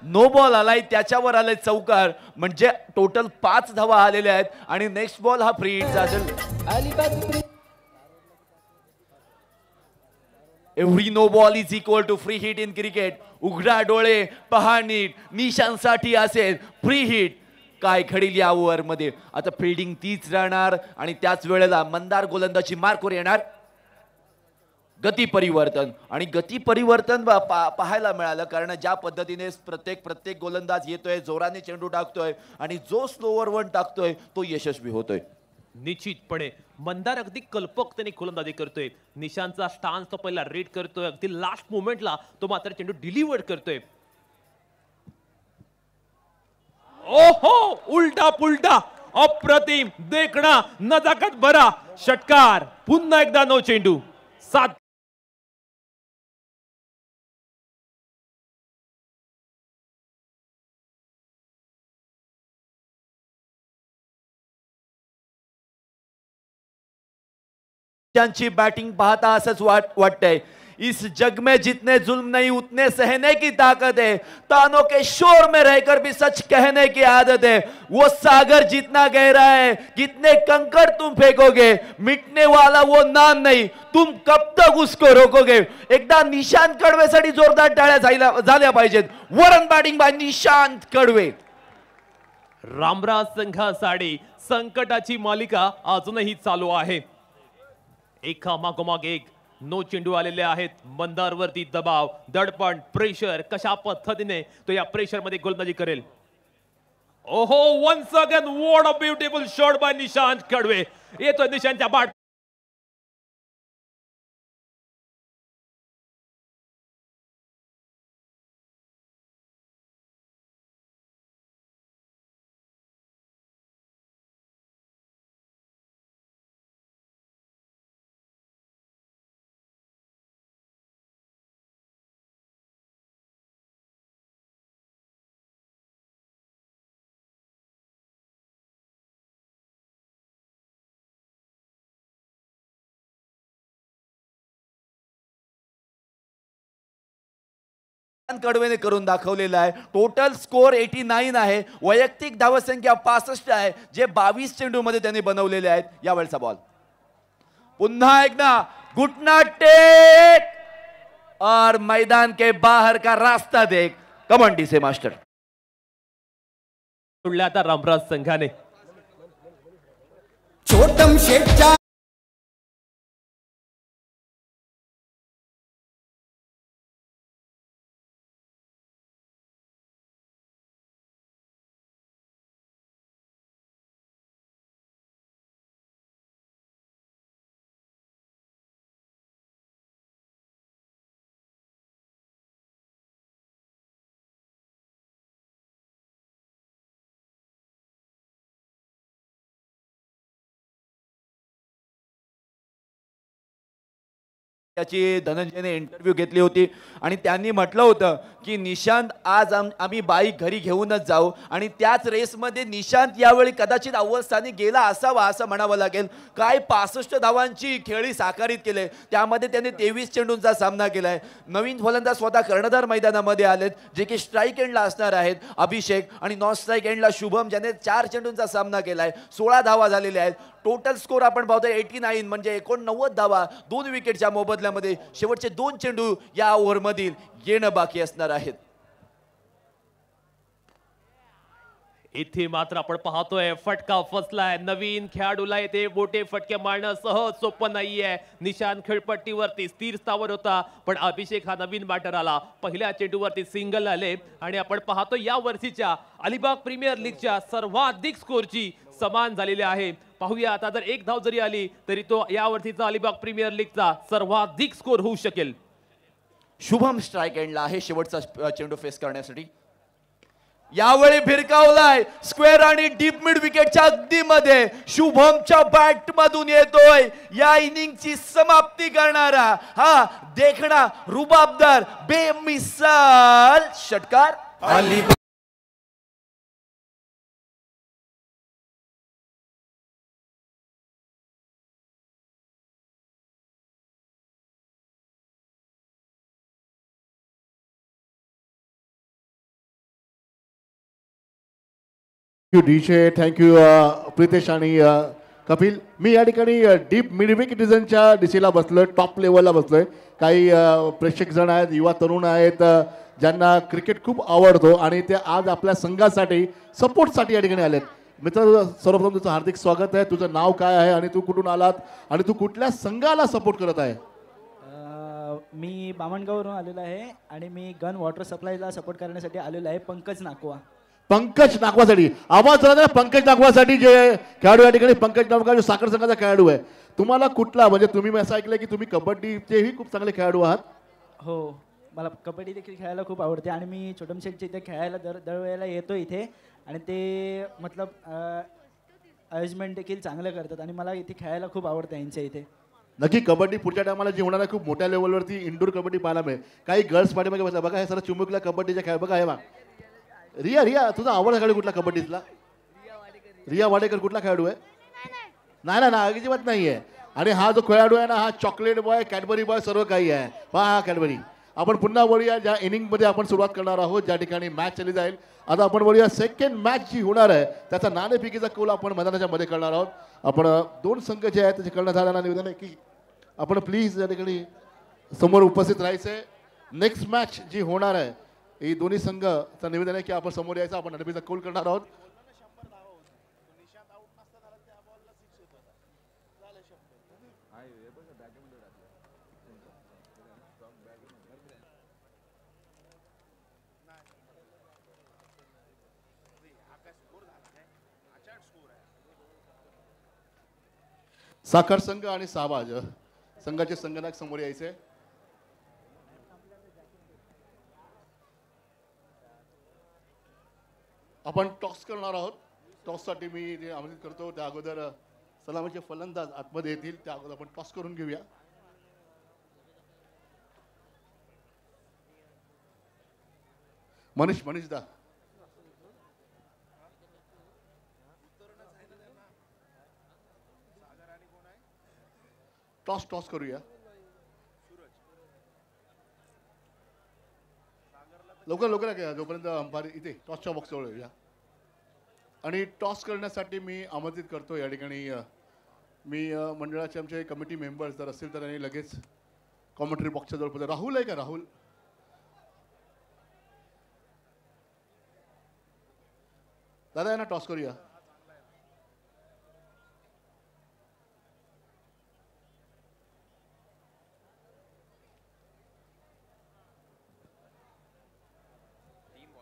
नो बॉल आलाय, त्याच्यावर आलाय चौकार, म्हणजे टोटल 5 धावा आलेल्या आहेत आणि नेक्स्ट बॉल हा फ्री हिट असेल. Every no ball is equal to free hit in cricket. उघडा डोळे पहा नीट, निशांसाठी असेल फ्री हिट. काय घडील या ओव्हर मध्ये? आता फिल्डिंग तीच राहणार आणि त्याच वेळेला मंदार गोलंदाजी मार्कवर येणार. गती परिवर्तन आणि गती परिवर्तन पाहायला मिळालं, कारण ज्या पद्धतीने प्रत्येक गोलंदाज येतोय, जोराने चेंडू टाकतोय आणि जो स्लोवर वन टाकतोय तो यशस्वी होतोय. निश्चितपणे मंदार अगदी कल्पकतेने गोलंदाजी करतोय. निशांतचा स्टान्स तो पहिला रीड करतोय, अगदी लास्ट मोमेंटला तो मात्र चेंडू डिलिव्हर करतोय. ओहो, उलटा पुलटा, अप्रतिम, देखणा, नजाकत भरा षटकार. पुन्हा एकदा नो चेंडू. 7 त्यांची बॅटिंग पाहता असंच वाटतंय. इस जग में जितने जुल्म नहीं उतने सहने की ताकत है. तानों के शोर में रहकर भी सच कहने की आदत है. वो सागर जितना गहरा है, कितने कंकड़ तुम फेंकोगे, मिटने वाला वो नाम नहीं, तुम कब तक उसको रोकोगे. एकदा निशांत कडवेसाठी जोरदार टाळ्या झाल्या पाहिजेत. वरन बॅटिंग बाय निशांत कडवे. रामराज संघासाठी संकटाची मालिका अजूनही चालू आहे. एका मागोमाग एक नो चेंडू आलेले आहेत. मंदारवरती दबाव, दडपण, प्रेशर, कशा पद्धतीने तो या प्रेशर मध्ये गोलंदाजी करेल. ओहो, once again what a beautiful shot by Nishant Kadve. येतोय निशांतच्या बाट. कडवेने करून दाखवलेला आहे. टोटल स्कोर 89 आहे. वैयक्तिक धावसंख्या 65 आहे, जे 22 चेंडू मध्ये त्यांनी बनवलेले आहेत. यावेळचा बॉल पुन्हा एकदा घुटना टेक और मैदान के बाहर का रास्ता देख. कमांडी से मास्टर सोडल्या आता रामराज संघाने. छोटम शेटच्या त्याची धनंजयने इंटरव्ह्यू घेतली होती आणि त्यांनी म्हटलं होतं की निशांत आज आम्ही बाईक घरी घेऊनच जाऊ. आणि त्याच रेसमध्ये निशांत यावेळी कदाचित अव्वल स्थानी गेला असावा असं म्हणावं लागेल. काय 65 धावांची खेळी साकारित केले. त्यामध्ये त्याने 23 चेंडूंचा सामना केलाय. नवीन फलंदाज स्वतः कर्णधार मैदानामध्ये आलेत, जे की स्ट्राईक एंडला असणार आहेत. अभिषेक आणि नॉन स्ट्राईक एंडला शुभम, ज्याने 4 चेंडूंचा सामना केलाय. 16 धावा झालेल्या आहेत. टोटल स्कोर आपण पाहतोय 89 म्हणजे 89 धावा 2 विकेटच्या मोबदल्यामध्ये. शेवटचे 2 चेंडू या ओव्हरमधील येणं बाकी असणार आहेत. इथे मात्र आपण पाहतोय फटका फसलाय. नवीन खेळाडूला येथे मोठे फटके मारणं सहज सोपं नाहीये. निशांत खेळपट्टीवरती स्थिर स्थावर होता, पण अभिषेक हा नवीन बॅटर आला. पहिल्या चेंडूवरती सिंगल आले आणि आपण पाहतो या वर्षीच्या अलिबाग प्रीमियर लीगच्या सर्वाधिक स्कोरची समान झालेली आहे. पाहूया आता, जर एक धाव जरी आली तरी तो या वर्षीचा अलिबाग प्रीमियर लीगचा सर्वाधिक स्कोर होऊ शकेल. शुभम स्ट्राईक एंडला आहे शेवटचा चेंडू फेस करण्यासाठी. यावेळी भिरकावलाय स्क्वेअर आणि डीप मिड विकेटच्या अगदी मध्ये. शुभमच्या बॅट मधून येतोय या इनिंगची समाप्ती करणारा हा देखणा रुबाबदार बेमिसाल षटकार. डीजे थँक्यू प्रितेश आणि कपिल. मी या ठिकाणी डीप मिडविक डिझाईनच्या दिशेला बसलोय, टॉप लेवलला बसलोय. काही प्रेक्षक जण आहेत, युवा तरुण आहेत, ज्यांना क्रिकेट खूप आवडतो आणि ते आज आपल्या संघासाठी सपोर्टसाठी या ठिकाणी आलेत. मित्र, सर्वप्रथम तुझं हार्दिक स्वागत आहे. तुझं नाव काय आहे आणि तू कुठून आलात आणि तू कुठल्या संघाला सपोर्ट करत आहे? मी बामणगाववरून आलेलो आहे आणि मी गन वॉटर सप्लायला सपोर्ट करण्यासाठी आलेलो आहे. पंकज नाकवा. पंकज नागवासाठी आवाज चला ना. पंकज नागवासाठी जे खेळाडू या ठिकाणी, पंकज नागवा जो साखर संघाचा खेळाडू आहे. तुम्हाला कुठला, म्हणजे तुम्ही मी असं ऐकलंय की तुम्ही कबड्डीचेही खूप चांगले खेळाडू आहात? हो, मला कबड्डी देखील खेळायला खूप आवडते आणि मी छोटम शेटच्या इथे खेळायला दरवेळेला येतो इथे. आणि ते मतलब अरेंजमेंट देखील चांगलं करतात आणि मला इथे खेळायला खूप आवडतं यांच्या इथे. नक्की कबड्डी पुढच्या टायमाला जी होणार आहे खूप मोठ्या लेवलवरती इंडोर कबड्डी पाहायला मिळेल. काही गर्ल्स पाठीमागे बसला बघा, हे सर चिमुकला कबड्डीच्या खेळ बघा. हे बघा रिया, तुझा आवड खेळाडू कुठला कबड्डीतला? रिया वाडेकर कुठला खेळाडू आहे? नाही ना, अजिबात नाही आहे. आणि हा जो खेळाडू आहे ना, हा चॉकलेट बॉय, कॅडबरी बॉय, सर्व काही आहे. पहा हा कॅडबरी. आपण पुन्हा वळूया ज्या इनिंगमध्ये आपण सुरुवात करणार आहोत, ज्या ठिकाणी मॅच चली जाईल. आता आपण वळूया सेकंड मॅच जी होणार आहे त्याचा नाणेफेकीचा कौल आपण मैदानाच्या मध्ये करणार आहोत. आपण 2 संघ जे आहेत त्याचे करण्यात आलेला निवेदन आहे की आपण प्लीज या ठिकाणी समोर उपस्थित राहायचंय. नेक्स्ट मॅच जी होणार आहे ही दोन्ही संघाचं निवेदन आहे की आपण समोर यायचं. आपण नाणेफेकीचा कौल करणार आहोत. साखर संघ आणि साबाज संघाचे संगणक समोर यायचे. आपण टॉस करणार आहोत. टॉससाठी मी जे आमंत्रित करतो त्या अगोदर सलामीचे फलंदाज आतमध्ये येतील. त्या अगोदर आपण टॉस करून घेऊया. मनीष दा टॉस करूया. लवकर या जोपर्यंत अंपायर इथे टॉसच्या बॉक्सजवळ येऊया. आणि टॉस करण्यासाठी मी आमंत्रित करतो या ठिकाणी मी मंडळाचे आमचे कमिटी मेंबर्स जर असतील तर त्यांनी लगेच कॉमेंट्री बॉक्सच्या जवळ. राहुल आहे का? राहुल दादा यांना टॉस करूया.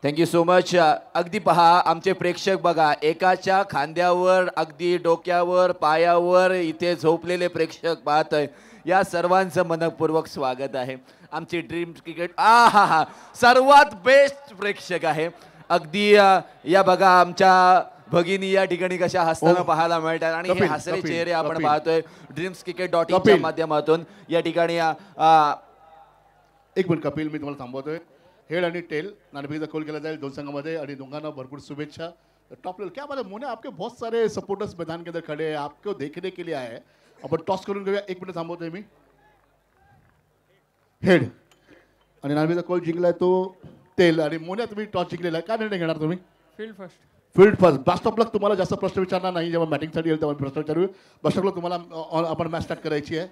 Thank you so much. अगदी पहा आमचे प्रेक्षक बघा, एकाच्या खांद्यावर अगदी डोक्यावर पायावर इथे झोपलेले प्रेक्षक पाहतोय. या सर्वांचं मनपूर्वक स्वागत आहे. आमची ड्रीम क्रिकेट हा सर्वात बेस्ट प्रेक्षक आहे. अगदी या बघा आमच्या भगिनी या ठिकाणी कशा हसताना पाहायला मिळतात आणि हे हसरे चेहरे आपण पाहतोय dreamscricket.in च्या माध्यमातून या ठिकाणी. एक मिनिट कपिल, मी तुम्हाला थांबवतोय. हेड आणि टेल नाणेफेकीचा कौल केला जाईल दोन संघामध्ये आणि दोघांना भरपूर शुभेच्छा. टॉप लेवल क्या बात है मोने, आपके बहुत सारे सपोर्टर्स मैदान के अंदर खड़े हैं, आपको देखने के लिए आए. आपण टॉस करून घेऊया. एक मिनिट थांबवतोय मी. हेड आणि नाणेफेकीचा कौल जिंकलाय तो टेल आणि मोने तुम्ही टॉस जिंकलेला आहे. काय निर्णय घेणार तुम्ही? Field first. बेस्ट ऑफ लक. तुम्हाला जास्त प्रश्न विचारणार नाही. जेव्हा बॅटिंगसाठी येईल तेव्हा प्रश्न विचारू. बेस्ट ऑफ लक. तुम्हाला आपण मॅच स्टार्ट करायची आहे.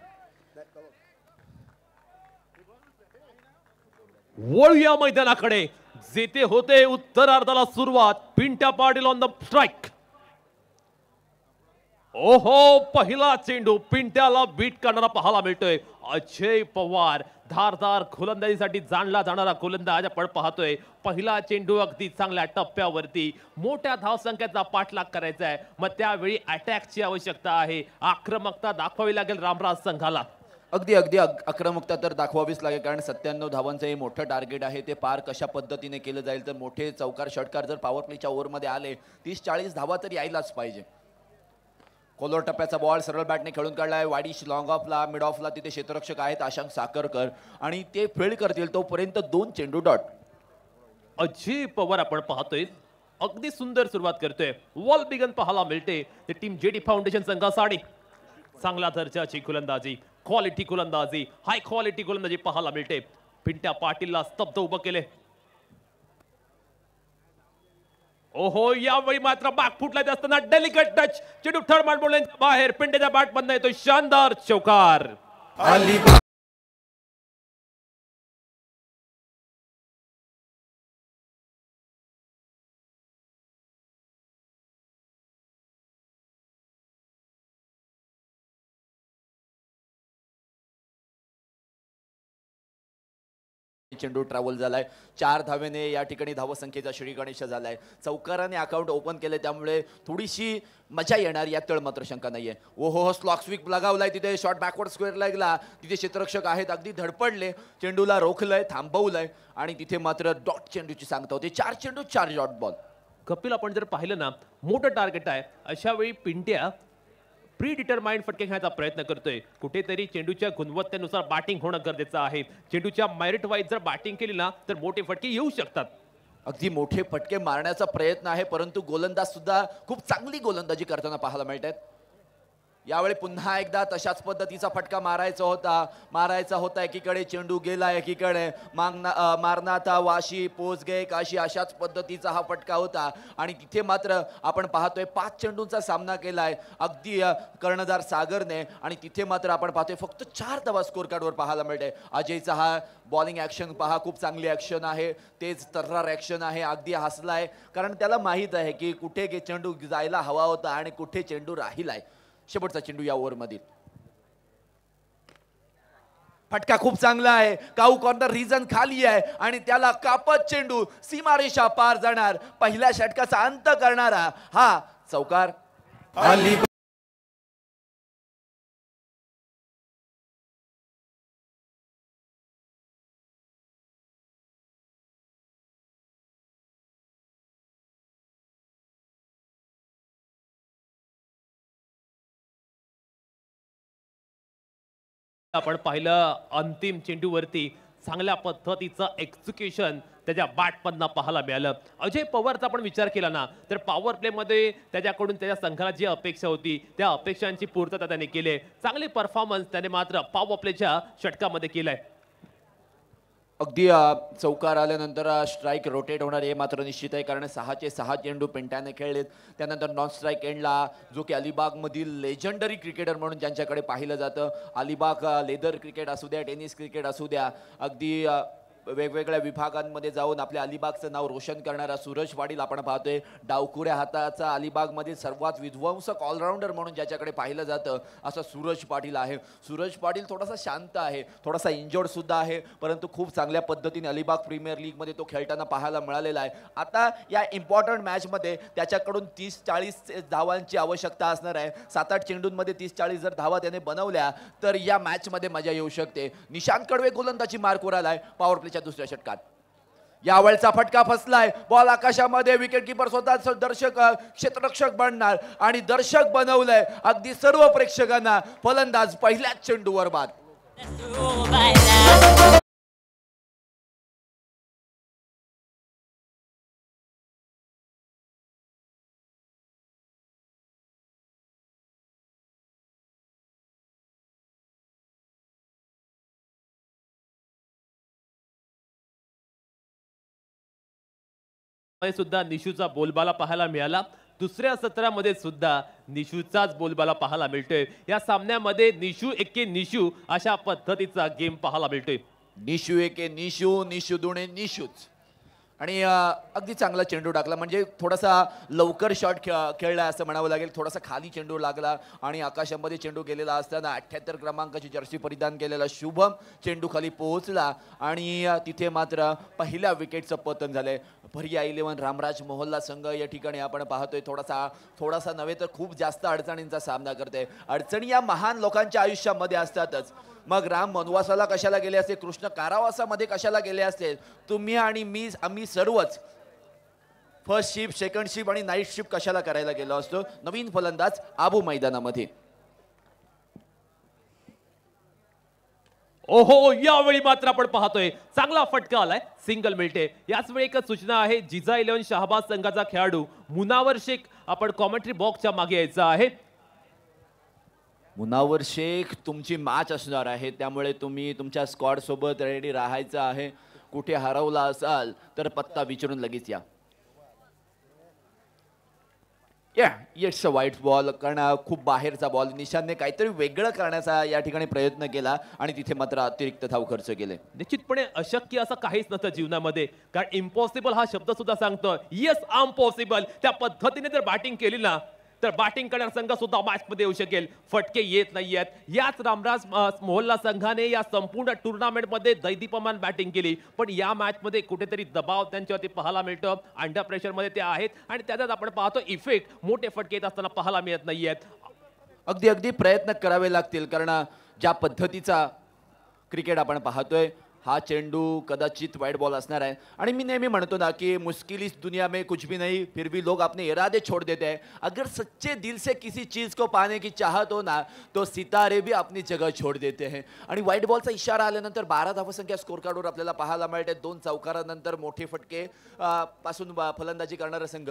वळूया मैदानाकडे. जेथे होते उत्तरार्धाला सुरुवात. Pintya Patil on the strike. ओहो, पहिला चेंडू पिंट्याला बीट करणारा पाहायला मिळतोय. अजय पवार धारदार गोलंदाजीसाठी जाणला जाणारा गोलंदाज आपण पाहतोय. पहिला चेंडू अगदी चांगल्या टप्प्यावरती. मोठ्या धावसंख्येचा पाठलाग करायचा आहे. मग त्यावेळी अटॅकची आवश्यकता आहे. आक्रमकता दाखवावी लागेल रामराज संघाला. अगदी आक्रमकता तर दाखवावीच लागेल, कारण 97 धावांचं हे मोठं टार्गेट आहे. ते पार कशा पद्धतीने केलं जाईल तर मोठे चौकार षटकार जर पॉवर प्लेच्या ओव्हरमध्ये आले 30-40 धावा तर यायलाच पाहिजे. कोलोर टप्प्याचा बॉल सरळ बॅटने खेळून काढलाय. वाडीश लॉंग ऑफला, मिड ऑफला तिथे क्षेत्ररक्षक आहेत आशांक साखरकर आणि ते फील्ड करतील तोपर्यंत 2 चेंडू डॉट. अजय पवार आपण पाहतोय अगदी सुंदर सुरुवात करतोय. वॉल बिगन पाहायला मिळते ते टीम जेडी फाउंडेशन संघासाठी. चांगल्या दर्जाची गोलंदाजी, क्वालिटी गोलंदाजी, हाय क्वालिटी गोलंदाजी पाहायला मिळते. पिंट्या पाटीलला स्तब्ध उभं केले. ओहो, यावेळी मात्र बॅक फुटला असताना डेलिकेट टच. चेंडू थर्ड बॅट बॉल बाहेर. पिंट्याच्या बॅट मधनं येतो शानदार चौकार. चेंडू ट्रॅव्हल झालाय. 4 धावेने या ठिकाणी धावसंख्येचा श्री गणेश झालाय. चौकाराने अकाउंट ओपन केले त्यामुळे थोडीशी मजा येणार यात मात्र शंका नाहीये. ओहो, स्लॉक स्वीप लगावलाय तिथे. शॉट बॅकवर्ड स्क्वेअर लागला. तिथे क्षेत्ररक्षक आहेत अगदी धडपडले. चेंडूला रोखलंय, थांबवलंय आणि तिथे मात्र डॉट चेंडूची सांगता होते. 4 चेंडू 4 डॉट बॉल. कपिल, आपण जर पाहिलं ना मोठं टार्गेट आहे. अशा वेळी पिंट्या प्री डिटरमाइंड फटके खेळण्याचा प्रयत्न करतोय. कुठेतरी चेंडूच्या गुणवत्तेनुसार बॅटिंग होणं गरजेचं आहे. चेंडूच्या मेरिट वाईज जर बॅटिंग केली ना तर मोठे फटके येऊ शकतात. अगदी मोठे फटके मारण्याचा प्रयत्न आहे, परंतु गोलंदाज सुद्धा खूप चांगली गोलंदाजी करताना पाहायला मिळतात. यावेळी पुन्हा एकदा तशाच पद्धतीचा फटका मारायचा होता. एकीकडे चेंडू गेला, एकीकडे मारनाथा, वाशी, पोचगे, काशी अशाच पद्धतीचा हा फटका होता आणि तिथे मात्र आपण पाहतोय 5 चेंडूंचा सामना केलाय अगदी कर्णधार सागरने आणि तिथे मात्र आपण पाहतोय फक्त 4 धावा स्कोर कार्डवर पाहायला मिळते. अजयचा हा बॉलिंग ऍक्शन पहा, खूप चांगली ऍक्शन आहे. तेच तर्रार ऍक्शन आहे. अगदी हसलाय कारण त्याला माहित आहे की कुठे चेंडू जायला हवा होता आणि कुठे चेंडू राहिलाय. शेवटचा चेंडू या ओव्हरमधील. फटका खूप चांगला आहे. काऊ कॉर्नर रिजन खाली आहे आणि त्याला कापत चेंडू सीमारेषा पार जाणार. पहिल्या षटकाचा अंत करणारा हा चौकार. आपण पाहिलं अंतिम चेंडूवरती चांगल्या पद्धतीचं एक्झिक्युशन त्याच्या बॅटमधनं पाहायला मिळालं. अजय पवारचा आपण विचार केला ना तर पॉवर प्लेमध्ये त्याच्याकडून त्याच्या संघाला जी अपेक्षा होती त्या अपेक्षांची पूर्तता त्याने केली. चांगली परफॉर्मन्स त्याने मात्र पॉवर प्लेच्या षटकामध्ये केलाय. अगदी चौकार आल्यानंतर स्ट्राईक रोटेट होणार हे मात्र निश्चित आहे, कारण 6चे 6 चेंडू पेंट्याने खेळलेत. त्यानंतर नॉन स्ट्राईक एंडला जो की अलिबागमधील लेजंडरी क्रिकेटर म्हणून ज्यांच्याकडे पाहिलं जातं, अलिबाग लेदर क्रिकेट असू द्या, टेनिस क्रिकेट असू द्या, अगदी वेगवेगळ्या विभागांमध्ये जाऊन आपल्या अलिबागचं नाव रोशन करणारा सूरज पाटील आपण पाहतोय. डावकुऱ्या हाताचा अलिबागमधील सर्वात विध्वंसक ऑलराऊंडर म्हणून ज्याच्याकडे पाहिलं जातं असं सूरज पाटील आहे. सूरज पाटील थोडासा शांत आहे, थोडासा इंजर्ड सुद्धा आहे, परंतु खूप चांगल्या पद्धतीने अलिबाग प्रीमियर लीगमध्ये तो खेळताना पाहायला मिळालेला आहे. आता या इम्पॉर्टंट मॅचमध्ये त्याच्याकडून 30-40 धावांची आवश्यकता असणार आहे. 7-8 चेंडूंमध्ये 30-40 जर धावा त्याने बनवल्या तर या मॅचमध्ये मजा येऊ शकते. निशांत कडवे गोलंदाजी मार्कवर आलाय पॉवर प्लेच्या दुसऱ्या षटकात. यावेळचा फटका फसलाय. बॉल आकाशामध्ये. विकेट किपर स्वतः दर्शक क्षेत्ररक्षक बनणार आणि दर्शक बनवलंय अगदी सर्व प्रेक्षकांना. फलंदाज पहिल्याच चेंडूवर बाद. सुद्धा निशूचा बोलबाला पाहायला मिळाला. दुसऱ्या सत्रामध्ये सुद्धा निशूचाच बोलबाला पाहायला मिळतोय. या सामन्यामध्ये निशू एके निशू अशा पद्धतीचा गेम पाहायला मिळतोय. निशू एके निशू, निशू दुणे निशूच. आणि अगदी चांगला चेंडू टाकला, म्हणजे थोडासा लवकर शॉट खेळला असं म्हणावं लागेल. थोडासा खाली चेंडू लागला आणि आकाशामध्ये चेंडू गेलेला असताना 78 क्रमांकाची जर्सी परिधान केलेला शुभम चेंडू खाली पोहोचला आणि तिथे मात्र पहिल्या विकेटचं पतन झालंय. भरिया 11 रामराज मोहल्ला संघ या ठिकाणी आपण पाहतोय थोडासा नव्हे तर खूप जास्त अडचणींचा सामना करते. अडचणी या महान लोकांच्या आयुष्यामध्ये असतातच. मग राम वनवासाला कशाला गेले असते, कृष्ण कारावासामध्ये कशाला गेले असते, तुम्ही आणि आम्ही सर्वच फर्स्ट शिफ्ट, सेकंड शिफ्ट आणि नाईट शिफ्ट कशाला करायला गेलो असतो. नवीन फलंदाज आबू मैदानामध्ये. ओहो, यावेळी मात्र आपण पाहतोय चांगला फटका आलाय, सिंगल मिळते. याच वेळी एक सूचना आहे, जिजा 11 शहाबाज संघाचा खेळाडू मुनावर शेख आपण कॉमेंट्री बॉक्सच्या मागे यायचा आहे. मुनावर शेख तुमची मॅच असणार आहे, त्यामुळे तुम्ही तुमच्या स्क्वॉड सोबत रेडी राहायचं आहे. कुठे हरवला असाल तर पत्ता विचारून लगेच या. इट्स अ वाईट बॉल, कारण खूप बाहेरचा बॉल. निशांतने काहीतरी वेगळं करण्याचा या ठिकाणी प्रयत्न केला आणि तिथे मात्र अतिरिक्त धाव खर्च केले. निश्चितपणे अशक्य असं काहीच नसतं जीवनामध्ये, कारण इम्पॉसिबल हा शब्द सुद्धा सांगतो येस आम पॉसिबल. त्या पद्धतीने जर बॅटिंग केली ना तर बॅटिंग करणारा संघ सुद्धा मॅच मध्ये येऊ शकेल. फटके येत नाहीयेत. याच रामराज मोहल्ला संघाने या संपूर्ण टुर्नामेंट मध्ये दैदीप्यमान बॅटिंग केली, पण या मॅच मध्ये कुठेतरी दबाव त्यांच्यावरती पाहायला मिळतो. अंडर प्रेशर मध्ये ते आहेत आणि त्याच्यात आपण पाहतो इफेक्ट मोठे फटके येत असताना पाहायला मिळत नाहीयेत. अगदी प्रयत्न करावे लागतील, कारण ज्या पद्धतीचा क्रिकेट आपण पाहतोय हा चेंडू कदाचित वाइड बॉल असणार आहे. आणि मी नेहमी म्हणतो ना की मुश्किल इस दुनिया में कुछ भी नहीं, फिर भी लोग अपने इरादे छोड़ देते हैं. अगर सच्चे दिल से किसी चीज़ को पाने की चाहत हो ना तो सितारे भी अपनी जगह छोड़ देते हैं. आणि वाईट बॉलचा इशारा आल्यानंतर 12 धावसंख्या स्कोर कार्डवर आपल्याला पाहायला मिळते. 2 चौकारानंतर मोठे फटके पासून फलंदाजी करणारा संघ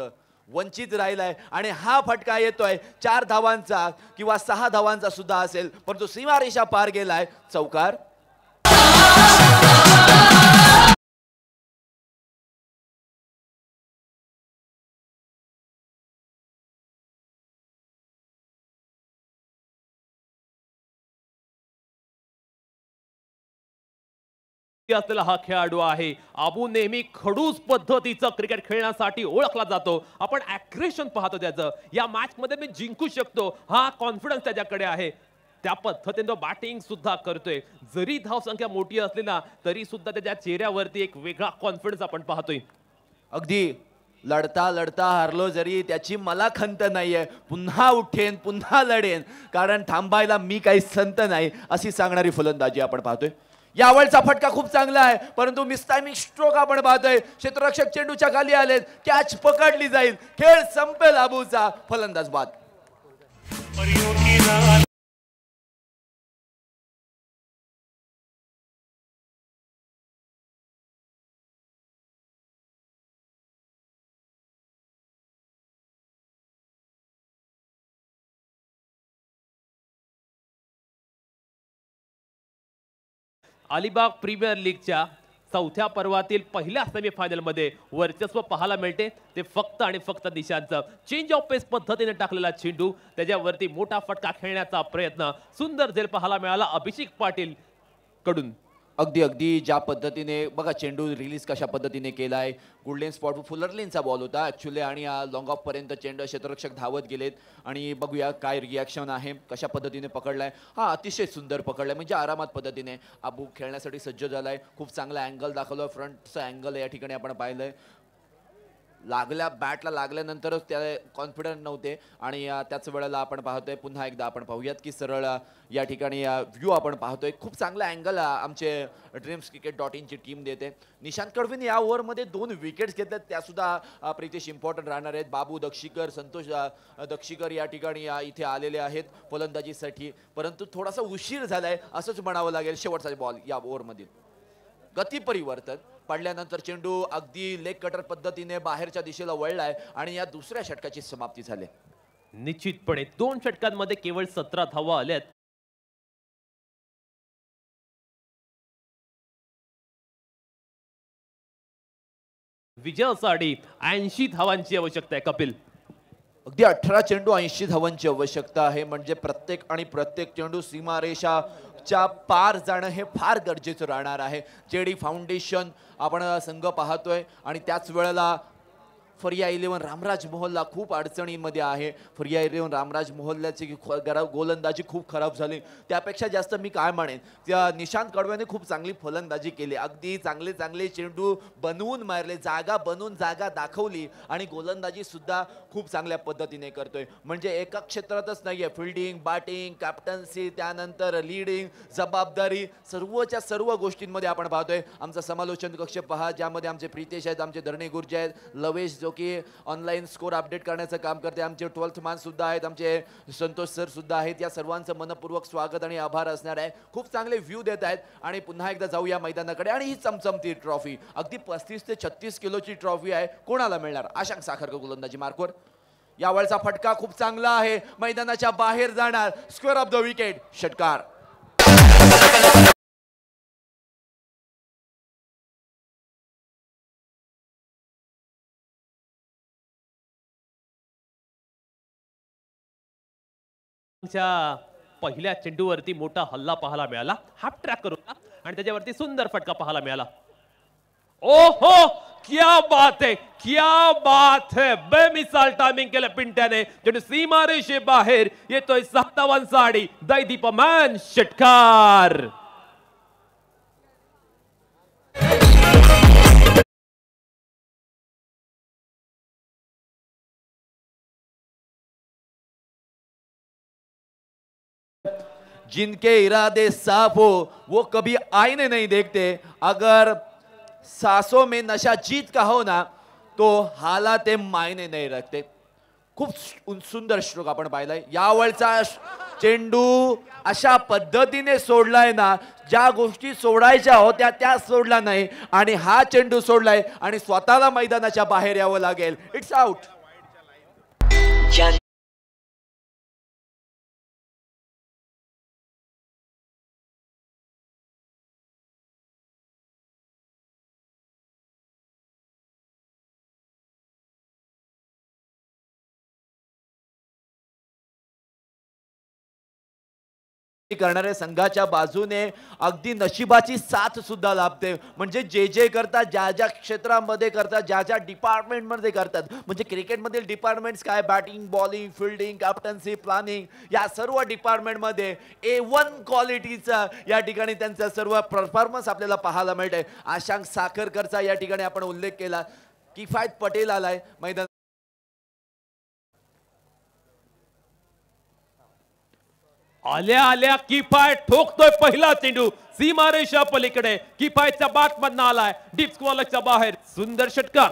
वंचित राहिलाय आणि हा फटका येतोय 4 धावांचा किंवा 6 धावांचा सुद्धा असेल, परंतु सीमारेषा पार गेलाय. चौकार. असलेला हा खेळाडू आहे. आबू नेहमी खडूस पद्धतीचं क्रिकेट खेळण्यासाठी ओळखला जातो. आपण ॲग्रेशन पाहतो त्याचं. या मॅच मध्ये मी जिंकू शकतो हा कॉन्फिडन्स त्याच्याकडे आहे. त्या पद्धतीने तो बॅटिंग सुद्धा करतोय. जरी धावसंख्या मोठी असली ना तरी सुद्धा त्याच्या चेहऱ्यावरती एक वेगळा कॉन्फिडन्स आपण पाहतोय. अगदी लढता लढता हारलो जरी त्याची मला खंत नाहीये, पुन्हा उठेन पुन्हा लढेन, कारण थांबायला मी काही संत नाही, अशी सांगणारी फलंदाजी आपण पाहतोय. यावेळचा फटका खूप चांगला आहे, परंतु मिसटायमिंग स्ट्रोक आपण पाहतोय. क्षेत्ररक्षक चेंडूच्या खाली आलेत, कॅच पकडली जाईल, खेळ संपेल अबूचा. फलंदाज बाद. अलिबाग प्रीमियर लीगच्या चौथ्या पर्वातील पहिल्या सेमीफायनलमध्ये वर्चस्व पाहायला मिळते. ते फक्त आणि फक्त निशांतचं चेंज ऑफ पेस पद्धतीने टाकलेला चेंडू, त्याच्यावरती मोठा फटका खेळण्याचा प्रयत्न, सुंदर झेल पाहायला मिळाला अभिषेक पाटील कडून. अगदी अगदी ज्या पद्धतीने बघा चेंडू रिलीज कशा पद्धतीने केलाय. गुडलेन स्पॉट फुलरलेनचा बॉल होता ऍक्च्युली, आणि लॉंग ऑफ पर्यंत चेंडू क्षेत्ररक्षक धावत गेलेत. आणि बघूया काय रिॲक्शन आहे, कशा पद्धतीने पकडलाय. हा अतिशय सुंदर पकडलाय, म्हणजे आरामात पद्धतीने अबू खेळण्यासाठी सज्ज झालाय. खूप चांगला अँगल दाखवलाय, फ्रंटचा अँगल या ठिकाणी आपण पाहिलंय. लागल्या बॅटला लागल्यानंतरच त्या कॉन्फिडंट नव्हते, आणि त्याच वेळेला आपण पाहतोय. पुन्हा एकदा आपण पाहूयात की सरळ या ठिकाणी व्ह्यू आपण पाहतोय. खूप चांगला अँगल आमचे ड्रीम्सcricket.in ची टीम देते. निशांत कडवीन या ओव्हरमध्ये 2 विकेट्स घेतल्यात, त्या सुद्धा प्रितेश इम्पॉर्टंट राहणार आहेत. बाबू दक्षीकर, संतोष दक्षीकर या ठिकाणी इथे आलेले आहेत फलंदाजीसाठी, परंतु थोडासा उशीर झालाय असंच म्हणावं लागेल. शेवटचा बॉल या ओव्हरमधील गती परिवर्तन पडल्यानंतर चेंडू अगदी लेग कटर पद्धतीने बाहेरच्या दिशेला वळलाय, आणि या दुसऱ्या षटकाची समाप्ती झाली. निश्चितपणे 2 षटकांमध्ये केवळ 17 धावा आल्यात. विजयासाठी 80 धावांची आवश्यकता आहे कपिल. अगदी 18 चेंडू 80 धावांची आवश्यकता आहे, म्हणजे प्रत्येक चेंडू सीमारेषाच्या पार जाणं हे फार गरजेचं राहणार आहे. जेडी फाउंडेशन आपण संघ पाहतोय, आणि त्याच वेळेला फरिया 11 रामराज मोहल्ला खूप अडचणीमध्ये आहे. फरिया 11 रामराज मोहल्ल्याची गोलंदाजी खूप खराब झाली. त्यापेक्षा जास्त मी काय म्हणेन, त्या निशांत कडव्याने खूप चांगली फलंदाजी केली. अगदी चांगले चेंडू बनवून मारले, जागा बनवून जागा दाखवली, आणि गोलंदाजी सुद्धा खूप चांगल्या पद्धतीने करतोय. म्हणजे एका क्षेत्रातच नाहीये, फिल्डिंग, बॅटिंग, कॅप्टन्सी, त्यानंतर लीडिंग, जबाबदारी, सर्वच्या सर्व गोष्टींमध्ये आपण पाहतोय. आमचा समालोचन कक्ष पहा, ज्यामध्ये आमचे प्रितेश आहेत, आमचे धरणे गुर्जे आहेत, लवेश जो की ऑनलाईन स्कोर अपडेट करण्याचं काम करते, आमचे 12th मान सुद्धा आहेत, आमचे संतोष सर सुद्धा आहेत. या सर्वांचं मनपूर्वक स्वागत आणि आभार असणार आहे. खूप चांगले व्ह्यू देत आहेत. आणि पुन्हा एकदा जाऊया मैदानाकडे, आणि ही चमचमती ट्रॉफी अगदी 35 ते 36 किलोची ट्रॉफी आहे. कोणाला मिळणार? आशांक साखरकर गोलंदाजी मार्कवर. यावेळचा फटका खूप चांगला आहे, मैदानाच्या बाहेर जाणार. स्क्वेअर ऑफ द विकेट, षटकार. पहिल्या चेंडूवरती मोठा हल्ला पाहायला मिळाला, हाफ ट्रॅक करून, आणि त्याच्यावरती सुंदर फटका पाहायला मिळाला. ओहो, क्या बात है, क्या बात है. बेमिसाल टायमिंग केलं पिंट्याने. चेंडू सीमारेषे बाहेर येतोय. 7 धावांचा आडी. दैदीपमान षटकार. जिनके इरादे साफ हो वो कभी आईने नहीं देखते. अगर सांसों में नशा जीत का हो ना, तो हालात मायने नहीं रखते. खूप सुंदर स्ट्रोक आपण पाहिलाय. यावेळचा चेंडू अशा पद्धतीने सोडलाय ना, ज्या गोष्टी सोडायच्या होत्या त्या सोडला नाही, आणि हा चेंडू सोडलाय, आणि स्वतःला मैदानाच्या बाहेर यावं लागेल. It's out. करणाऱ्या संघाच्या बाजूने अगदी नशिबाची साथ सुद्धा लाभते. म्हणजे जे जे करतात, ज्या ज्या क्षेत्रामध्ये करतात, ज्या ज्या डिपार्टमेंटमध्ये करतात, म्हणजे क्रिकेटमधील डिपार्टमेंट्स काय, batting, bowling, fielding, captaincy, planning, या सर्व डिपार्टमेंटमध्ये A1 क्वालिटीचा या ठिकाणी त्यांचा सर्व परफॉर्मन्स आपल्याला पाहायला मिळते. आशांक साखरकरचा या ठिकाणी आपण उल्लेख केला. किफायत पटेल आलाय मैदान. आल्या आल्या किफायत ठोकतोय पहिला चेंडू सीमारेषा पलीकडे. किफायतच्या बाट मधनं आलाय डीप स्क्वॉलरच्या बाहेर. सुंदर षटकार.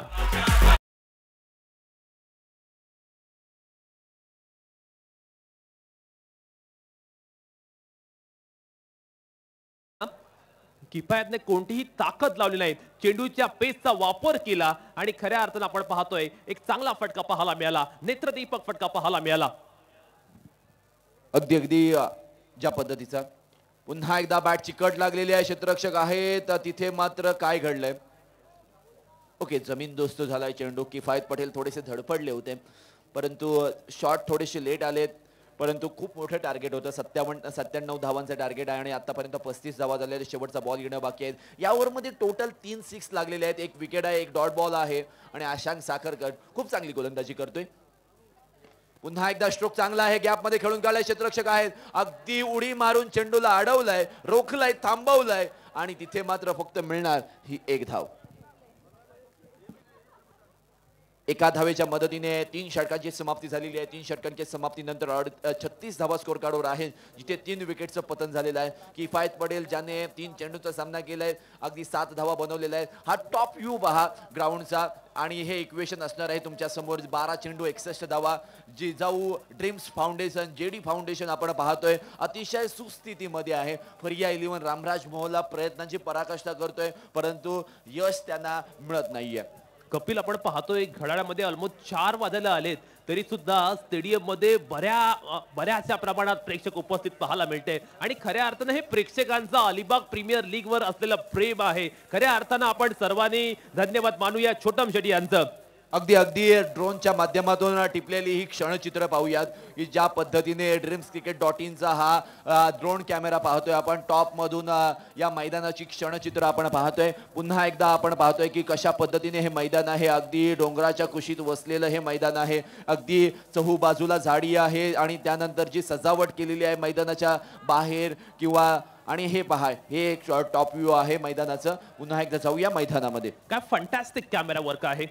किफायतने कोणतीही ताकद लावली नाही. चेंडूच्या पेसचा वापर केला आणि खऱ्या अर्थानं आपण पाहतोय एक चांगला फटका पाहायला मिळाला. नेत्रदीपक फटका पाहायला मिळाला. अगदी अगदी ज्या पद्धतीचा पुन्हा एकदा बॅट चिकट लागलेली आहे. क्षेत्ररक्षक आहे तर तिथे मात्र काय घडलंय. ओके, जमीन दोस्त झालाय चेंडू. किफायत पटेल थोडेसे धडपडले होते परंतु शॉट थोडेसे लेट आलेत. परंतु खूप मोठं टार्गेट होतं. 97 धावांचं टार्गेट आहे आणि आतापर्यंत 35 धावा झाले. शेवटचा बॉल घेणं बाकी आहे. या ओव्हरमध्ये टोटल 3 6 लागलेले आहेत. एक विकेट आहे, एक डॉट बॉल आहे आणि आशांक साखरकर खूप चांगली गोलंदाजी करतोय. पुन्हा एकदा स्ट्रोक चांगला आहे. गॅप मध्ये खेळून काढलाय. क्षेत्ररक्षक आहेत अगदी उडी मारून चेंडूला अडवलाय, रोखलाय, थांबवलाय आणि तिथे मात्र फक्त मिळणार ही एक धाव. एका धावेच्या मदतीने 3 षटकांची समाप्ती झालेली आहे. 3 षटकांच्या समाप्तीनंतर 36 धावा स्कोर कार्डवर आहे जिथे 3 विकेटचं पतन झालेलं आहे. किफायत पटेल ज्याने 3 चेंडूचा सामना केलाय, अगदी 7 धावा बनवलेला आहे. हा टॉप व्ह्यू पहा ग्राउंडचा आणि हे इक्वेशन असणार आहे तुमच्या समोर. 12 चेंडू 61 धावा. Jijau dreams foundation, JD foundation आपण पाहतोय अतिशय सुस्थितीमध्ये आहे. फरिया 11 रामराज मोहल्ला प्रयत्नांची पराकाष्ठा करतोय परंतु यश त्यांना मिळत नाहीये. कपिल आपण पाहतोय घड्याळामध्ये ऑलमोस्ट 4 वाजायला आलेत तरी सुद्धा स्टेडियम मध्ये बऱ्याचशा प्रमाणात प्रेक्षक उपस्थित पाहायला मिळते आणि खऱ्या अर्थानं हे प्रेक्षकांचा अलिबाग प्रीमियर लीग वर असलेलं प्रेम आहे. खऱ्या अर्थानं आपण सर्वांनी धन्यवाद मानूया छोटम शेट्टी यांचं. अगदी अगदी ड्रोनच्या माध्यमातून टिपलेली ही क्षणचित्र पाहूयात की ज्या पद्धतीने dreamscricket.inचा हा ड्रोन कॅमेरा पाहतोय आपण. टॉप मधून या मैदानाची क्षणचित्र आपण पाहतोय. पुन्हा एकदा आपण पाहतोय की कशा पद्धतीने हे मैदान आहे. अगदी डोंगराच्या कुशीत वसलेलं हे मैदान आहे. अगदी चहू बाजूला झाडी आहे आणि त्यानंतर जी सजावट केलेली आहे मैदानाच्या बाहेर किंवा आणि हे पहा हे एक टॉप व्ह्यू आहे मैदानाचं. पुन्हा एकदा जाऊया मैदानामध्ये. काय फंटॅस्टिक कॅमेरा वर्क आहे.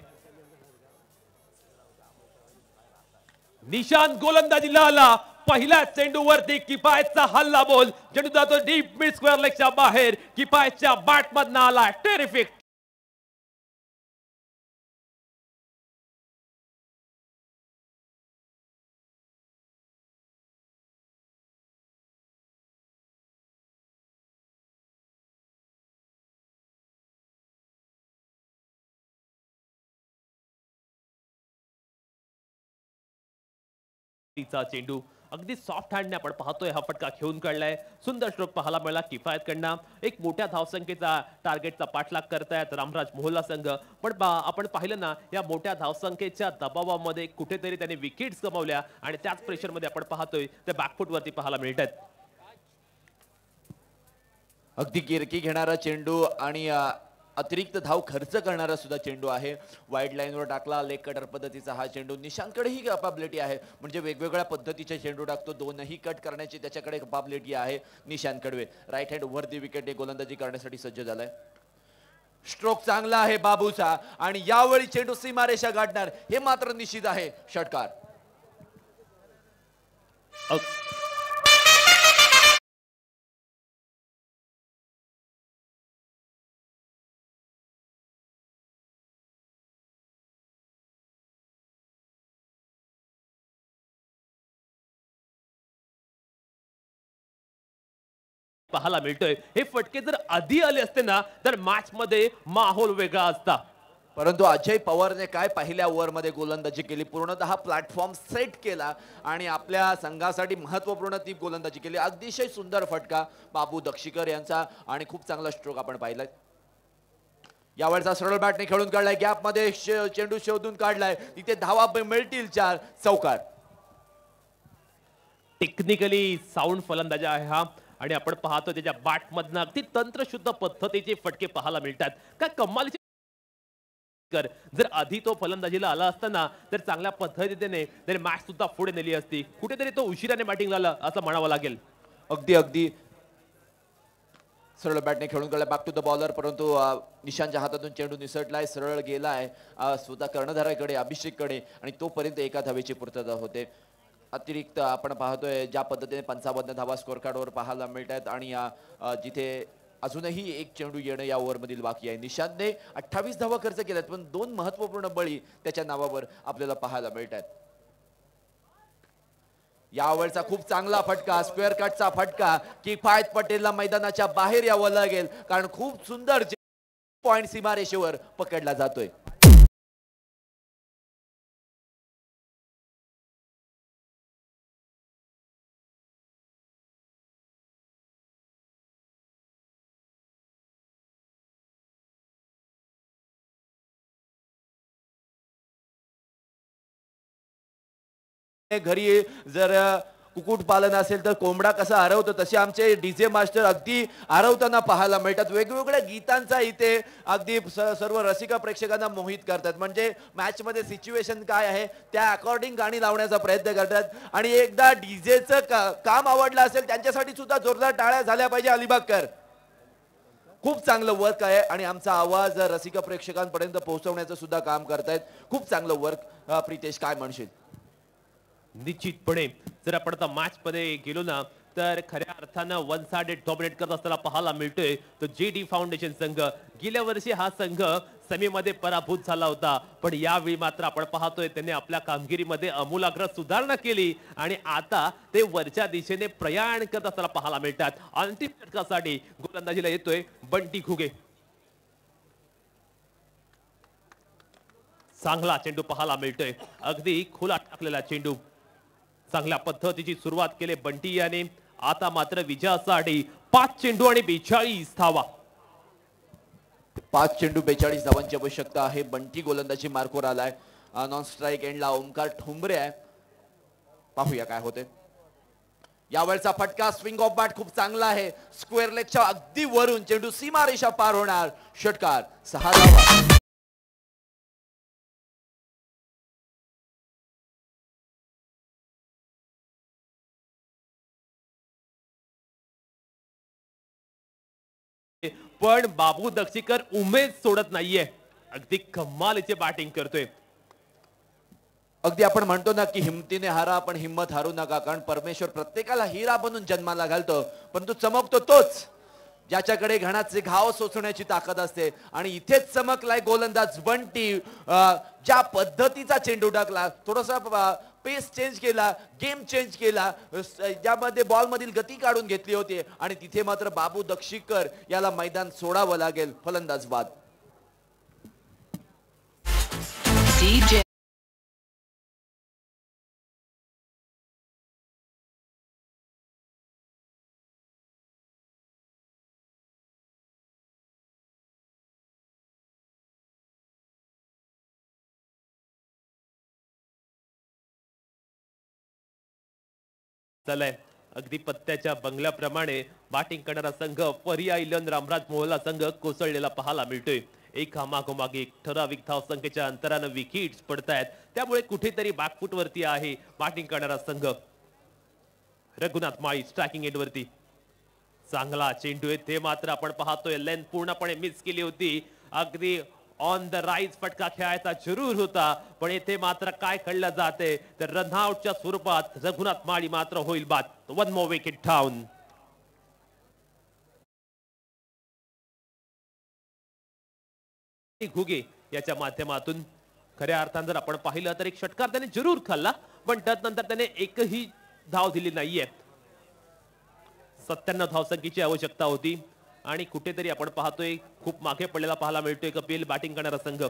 निशांत गोलंदाजीला आला. पहिल्या चेंडूवरती किफायतचा हल्ला बोल. चेंडू जातो डीप मिड स्क्वेअर लेगच्या बाहेर. किफायतच्या बॅट मधनं आला. टेरिफिक. चेंडू अगदी सॉफ्ट हँडने आपण पाहतोय हा फटका खेळून काढलाय. सुंदर स्ट्रोक पाहायला मिळाला किफायत कडनं. एक मोठ्या धावसंख्येचा टार्गेटचा पाठलाग करतायत रामराज मोहल्ला संघ. पण आपण पाहिलं ना या मोठ्या धावसंख्येच्या दबावामध्ये कुठेतरी त्याने विकेट्स गमावल्या आणि त्याच प्रेशर मध्ये आपण पाहतोय ते बॅकफुट वरती पाहायला मिळत आहेत. अगदी किरकी घेणारा चेंडू आणि अतिरिक्त धाव खर्च करणारा सुद्धा चेंडू आहे. वाईड लाईनवर टाकला. लेग कटर पद्धतीचा हा चेंडू. निशांतकडेही कॅपॅबिलिटी आहे म्हणजे वेगवेगळ्या पद्धतीचे चेंडू टाकतो. दोनही कट करण्याची त्याच्याकडे कॅपॅबिलिटी आहे निशांत कडवे. राईट हँड वरती विकेट गोलंदाजी करण्यासाठी सज्ज झालाय. स्ट्रोक चांगला आहे बाबूचा आणि यावेळी चेंडू सीमारेषा गाठणार हे मात्र निश्चित आहे. षटकार. पाहायला मिळतोय. हे फटके जर आधी आले असते ना तर मॅच मध्ये माहोल वेगळा असता. परंतु अजय पवारने काय पहिल्या ओव्हरमध्ये गोलंदाजी केली. पूर्णतः प्लॅटफॉर्म सेट केला आणि आपल्या संघासाठी महत्वपूर्ण ती गोलंदाजी केली. अतिशय सुंदर फटका बाबू दक्षिकर यांचा आणि खूप चांगला स्ट्रोक आपण पाहिलाय. यावेळचा सरळ बॅटने खेळून काढलाय. गॅप मध्ये चेंडू शोधून काढलाय. तिथे धावा मिळतील 4. चौकार. टेक्निकली साऊंड फलंदाज आहे हा आणि आपण पाहतो त्याच्या बॅटमधनं अगदी तंत्रशुद्ध पद्धतीचे फटके पाहायला मिळतात. काय कमालीचे जर आधी तो फलंदाजीला आला असताना तर चांगल्या पद्धतीने त्याने मॅच सुद्धा पुढे नेली असती. कुठेतरी तो उशिराने बॅटिंग झाला असं म्हणावं लागेल. अगदी अगदी सरळ बॅटने खेळून गेला बॅक टू द बॉलर, परंतु निशांतच्या हातातून चेंडू निसटलाय, सरळ गेलाय स्वतः कर्णधाराकडे अभिषेककडे आणि तोपर्यंत एका धावेची पूर्तता होते. अतिरिक्त आपण पाहतोय ज्या पद्धतीने 55 धावा स्कोर कार्डवर पाहायला मिळत आहेत आणि जिथे अजूनही एक चेंडू येणं या ओव्हरमधील बाकी आहे. निशांतने 28 धावा खर्च केल्यात पण 2 महत्वपूर्ण बळी त्याच्या नावावर आपल्याला पाहायला मिळत आहेत. यावेळचा खूप चांगला फटका, स्क्वेअर कटचा फटका की फायद पटेलला मैदानाच्या बाहेर यावं लागेल कारण खूप सुंदर पॉइंट सीमारेषेवर पकडला जातोय. घरी जर कुकुट पालन असेल तर कोंबडा कसा हरवतो तसे आमचे डीजे मास्टर अगदी हरवताना पाहायला मिळतात. वेगवेगळ्या गीतांचा इथे अगदी सर्व रसिका प्रेक्षकांना मोहित करतात. म्हणजे मॅच मध्ये सिच्युएशन काय आहे त्या अकॉर्डिंग गाणी लावण्याचा प्रयत्न करतात आणि एकदा डीजेचं काम आवडलं असेल त्यांच्यासाठी सुद्धा जोरदार टाळ्या झाल्या पाहिजे. अलिबागकर खूप चांगलं वर्क आहे आणि आमचा आवाज रसिका प्रेक्षकांपर्यंत पोहोचवण्याचं सुद्धा काम करतायत. खूप चांगलं वर्क. प्रितेश काय म्हणशील? निश्चितपणे जर आपण आता मॅच मध्ये गेलो ना तर खऱ्या अर्थानं वन साइडेड डॉमिनेट करत असताना पाहायला मिळतोय तो JD फाउंडेशन संघ. गेल्या वर्षी हा संघ सेमीमध्ये पराभूत झाला होता पण यावेळी मात्र आपण पाहतोय त्यांनी आपल्या कामगिरीमध्ये आमूलाग्र सुधारणा केली आणि आता ते वरच्या दिशेने प्रयाण करत असताना पाहायला मिळतात. अंतिम षटकासाठी गोलंदाजीला येतोय बंटी घुगे. चांगला चेंडू पाहायला मिळतोय, अगदी खुला टाकलेला चेंडू. चांगल्या पद्धतीची सुरुवात केली बंटी याने. आता मात्र विजयासाठी 5 चेंडू आणि 42 धावा. 5 चेंडू 42 धावांची आवश्यकता आहे. बंटी गोलंदाजी मार्कवर आलाय. नॉन स्ट्राईक एंडला ओमकार ठोंबरे आहे. पाहूया काय होते. यावेळचा फटका स्विंग ऑफ बॅट खूप चांगला आहे. स्क्वेअर लेगच्या अगदी वरून चेंडू सीमारेषा पार होणार. षटकार 6 धावा. पण बाबू दक्षिकर उमेद सोडत नाहीये. अगदी कमालीचे बॅटिंग करतोय. अगदी आपण म्हणतो ना की हिमतीने हारा पण हिम्मत हारू नका कारण परमेश्वर प्रत्येकाला हिरा बनून जन्माला घालतो परंतु चमकतो तोच ज्याच्याकडे घणाचे घाव सोसण्याची ताकद असते आणि इथेच चमकलाय गोलंदाज बंटी. ज्या पद्धतीचा चेंडू टाकला, थोडासा पेस चेंज केला, गेम चेंज केला, ज्यामध्ये बॉल मधील गती काढून घेतली होती आणि तिथे मात्र बाबू दक्षिकर याला मैदान सोडावं लागेल. फलंदाज बाद. चलाय अगदी पत्त्याच्या बंगल्याप्रमाणे बॅटिंग करणारा संघ पर्यायी इलन रामराज मोहल्ला संघ कोसळलेला पाहायला मिळतोय. एकामागोमाग एक ठराविक धाव संख्येच्या अंतरानं विकेट्स पडतायत. त्यामुळे कुठेतरी बॅकफुट वरती आहे बॅटिंग करणारा संघ. रघुनाथ माळी स्ट्रायकिंग एंड वरती. चांगला चेंडू आहे ते मात्र आपण पाहतोय लेंथ पूर्णपणे मिस केली होती. अगदी ऑन द राईज फटका खेळायचा जरूर होता पण येथे मात्र काय खेळलं जाते तर रनआउटच्या स्वरूपात रघुनाथ माळी मात्र होईल बाद. 1 more wicket down. घुगे याच्या माध्यमातून खऱ्या अर्थानं जर आपण पाहिलं तर एक षटकार त्याने जरूर खाल्ला पण त्यानंतर त्याने एकही धाव दिली नाहीये. 97 धावसंख्येची आवश्यकता होती आणि कुठेतरी आपण पाहतोय खूप मागे पडलेला पाहायला मिळतोय कपिल बॅटिंग करणारा संघ.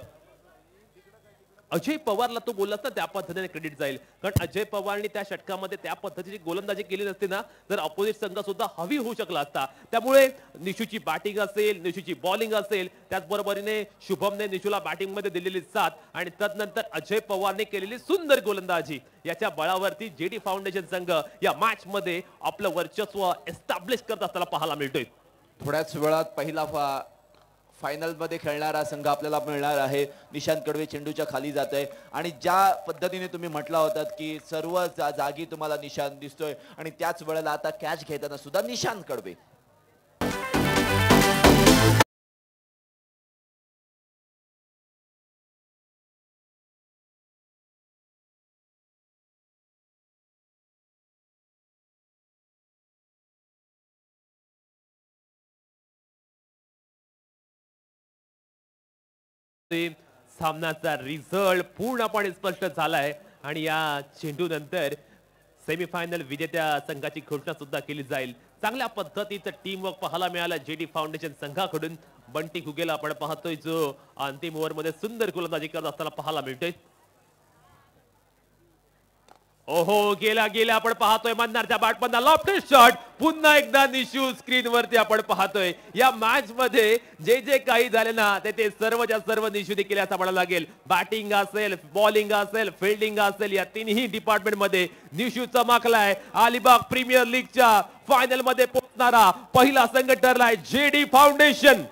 अजय पवारला तो बोललास ना त्या पद्धतीने क्रेडिट जाईल, कारण अजय पवारने त्या षटकामध्ये त्या पद्धतीची गोलंदाजी केली नसती ना तर अपोजिट संघ सुद्धा हवी होऊ शकला असता. त्यामुळे निशूची बॅटिंग असेल, निशूची बॉलिंग असेल, त्याचबरोबरीने शुभमने निशूला बॅटिंग मध्ये दिलेली साथ आणि तदनंतर अजय पवारने केलेली सुंदर गोलंदाजी याच्या बळावरती जेडी फाउंडेशन संघ या मॅच मध्ये आपलं वर्चस्व एस्टॅब्लिश करत असताना पाहायला मिळतोय. थोड्याच वेळात पहिला फायनल मध्ये खेळणारा संघ आपल्याला मिळणार आहे. निशांत कडवे चेंडूच्या खाली जात आहे आणि ज्या पद्धतीने तुम्ही म्हटला होतात की सर्व जागी तुम्हाला निशांत दिसतोय आणि त्याच वेळेला आता कॅच घेताना सुद्धा निशांत कडवे. सामन्याचा रिझल्ट पूर्णपणे स्पष्ट झालाय आणि या चेंडू नंतर सेमीफायनल विजेत्या संघाची घोषणा सुद्धा केली जाईल. चांगल्या पद्धतीचं टीम वर्क पाहायला मिळालं जेडी फाउंडेशन संघाकडून. बंटी गुगेला आपण पाहतोय जो अंतिम ओव्हर मध्ये सुंदर गोलंदाजी करत असताना पाहायला मिळतोय. ओहो गेला आपण पाहतोय मन्नारच्या बॅटमधला लॉफ्टेड शॉट. पुन्हा एकदा निशू स्क्रीन वरती आपण पाहतोय. या मॅच मध्ये जे काही झाले ना ते सर्वच्या सर्व निशू देखील असं म्हणायला लागेल. बॅटिंग असेल, बॉलिंग असेल, फिल्डिंग असेल, या तिन्ही डिपार्टमेंट मध्ये निशू चमकलाय. अलिबाग प्रीमियर लीगच्या फायनल मध्ये पोहोचणारा पहिला संघ ठरलाय जेडी फाउंडेशन.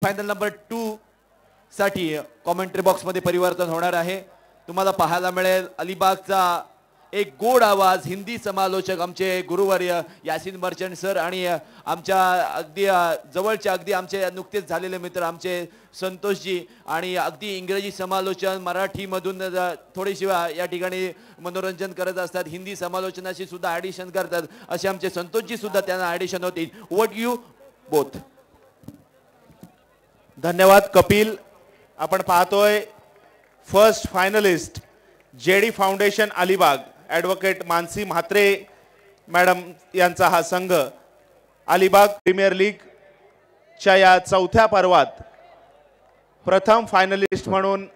फायनल नंबर 2 साठी कॉमेंट्री बॉक्स मध्ये परिवर्तन होणार आहे. तुम्हाला पाहायला मिळेल अलिबागचा एक गोड आवाज हिंदी समालोचक आमचे गुरुवर्य यासिन मर्चंट सर आणि आमच्या अगदी जवळचे अगदी आमचे नुकतेच झालेले मित्र आमचे संतोषजी आणि अगदी इंग्रजी समालोचन मराठीमधून थोडीशी या ठिकाणी मनोरंजन करत असतात. हिंदी समालोचनाशी सुद्धा ॲडिशन करतात असे आमचे संतोषजी सुद्धा त्यांना ॲडिशन होतील. What you both. धन्यवाद कपिल. आपण पाहतोय first finalist JD foundation Alibag advocate Mansi Mhatre madam यांचा हा संघ अलिबाग प्रीमियर लीगच्या या चौथ्या पर्वात प्रथम फायनलिस्ट म्हणून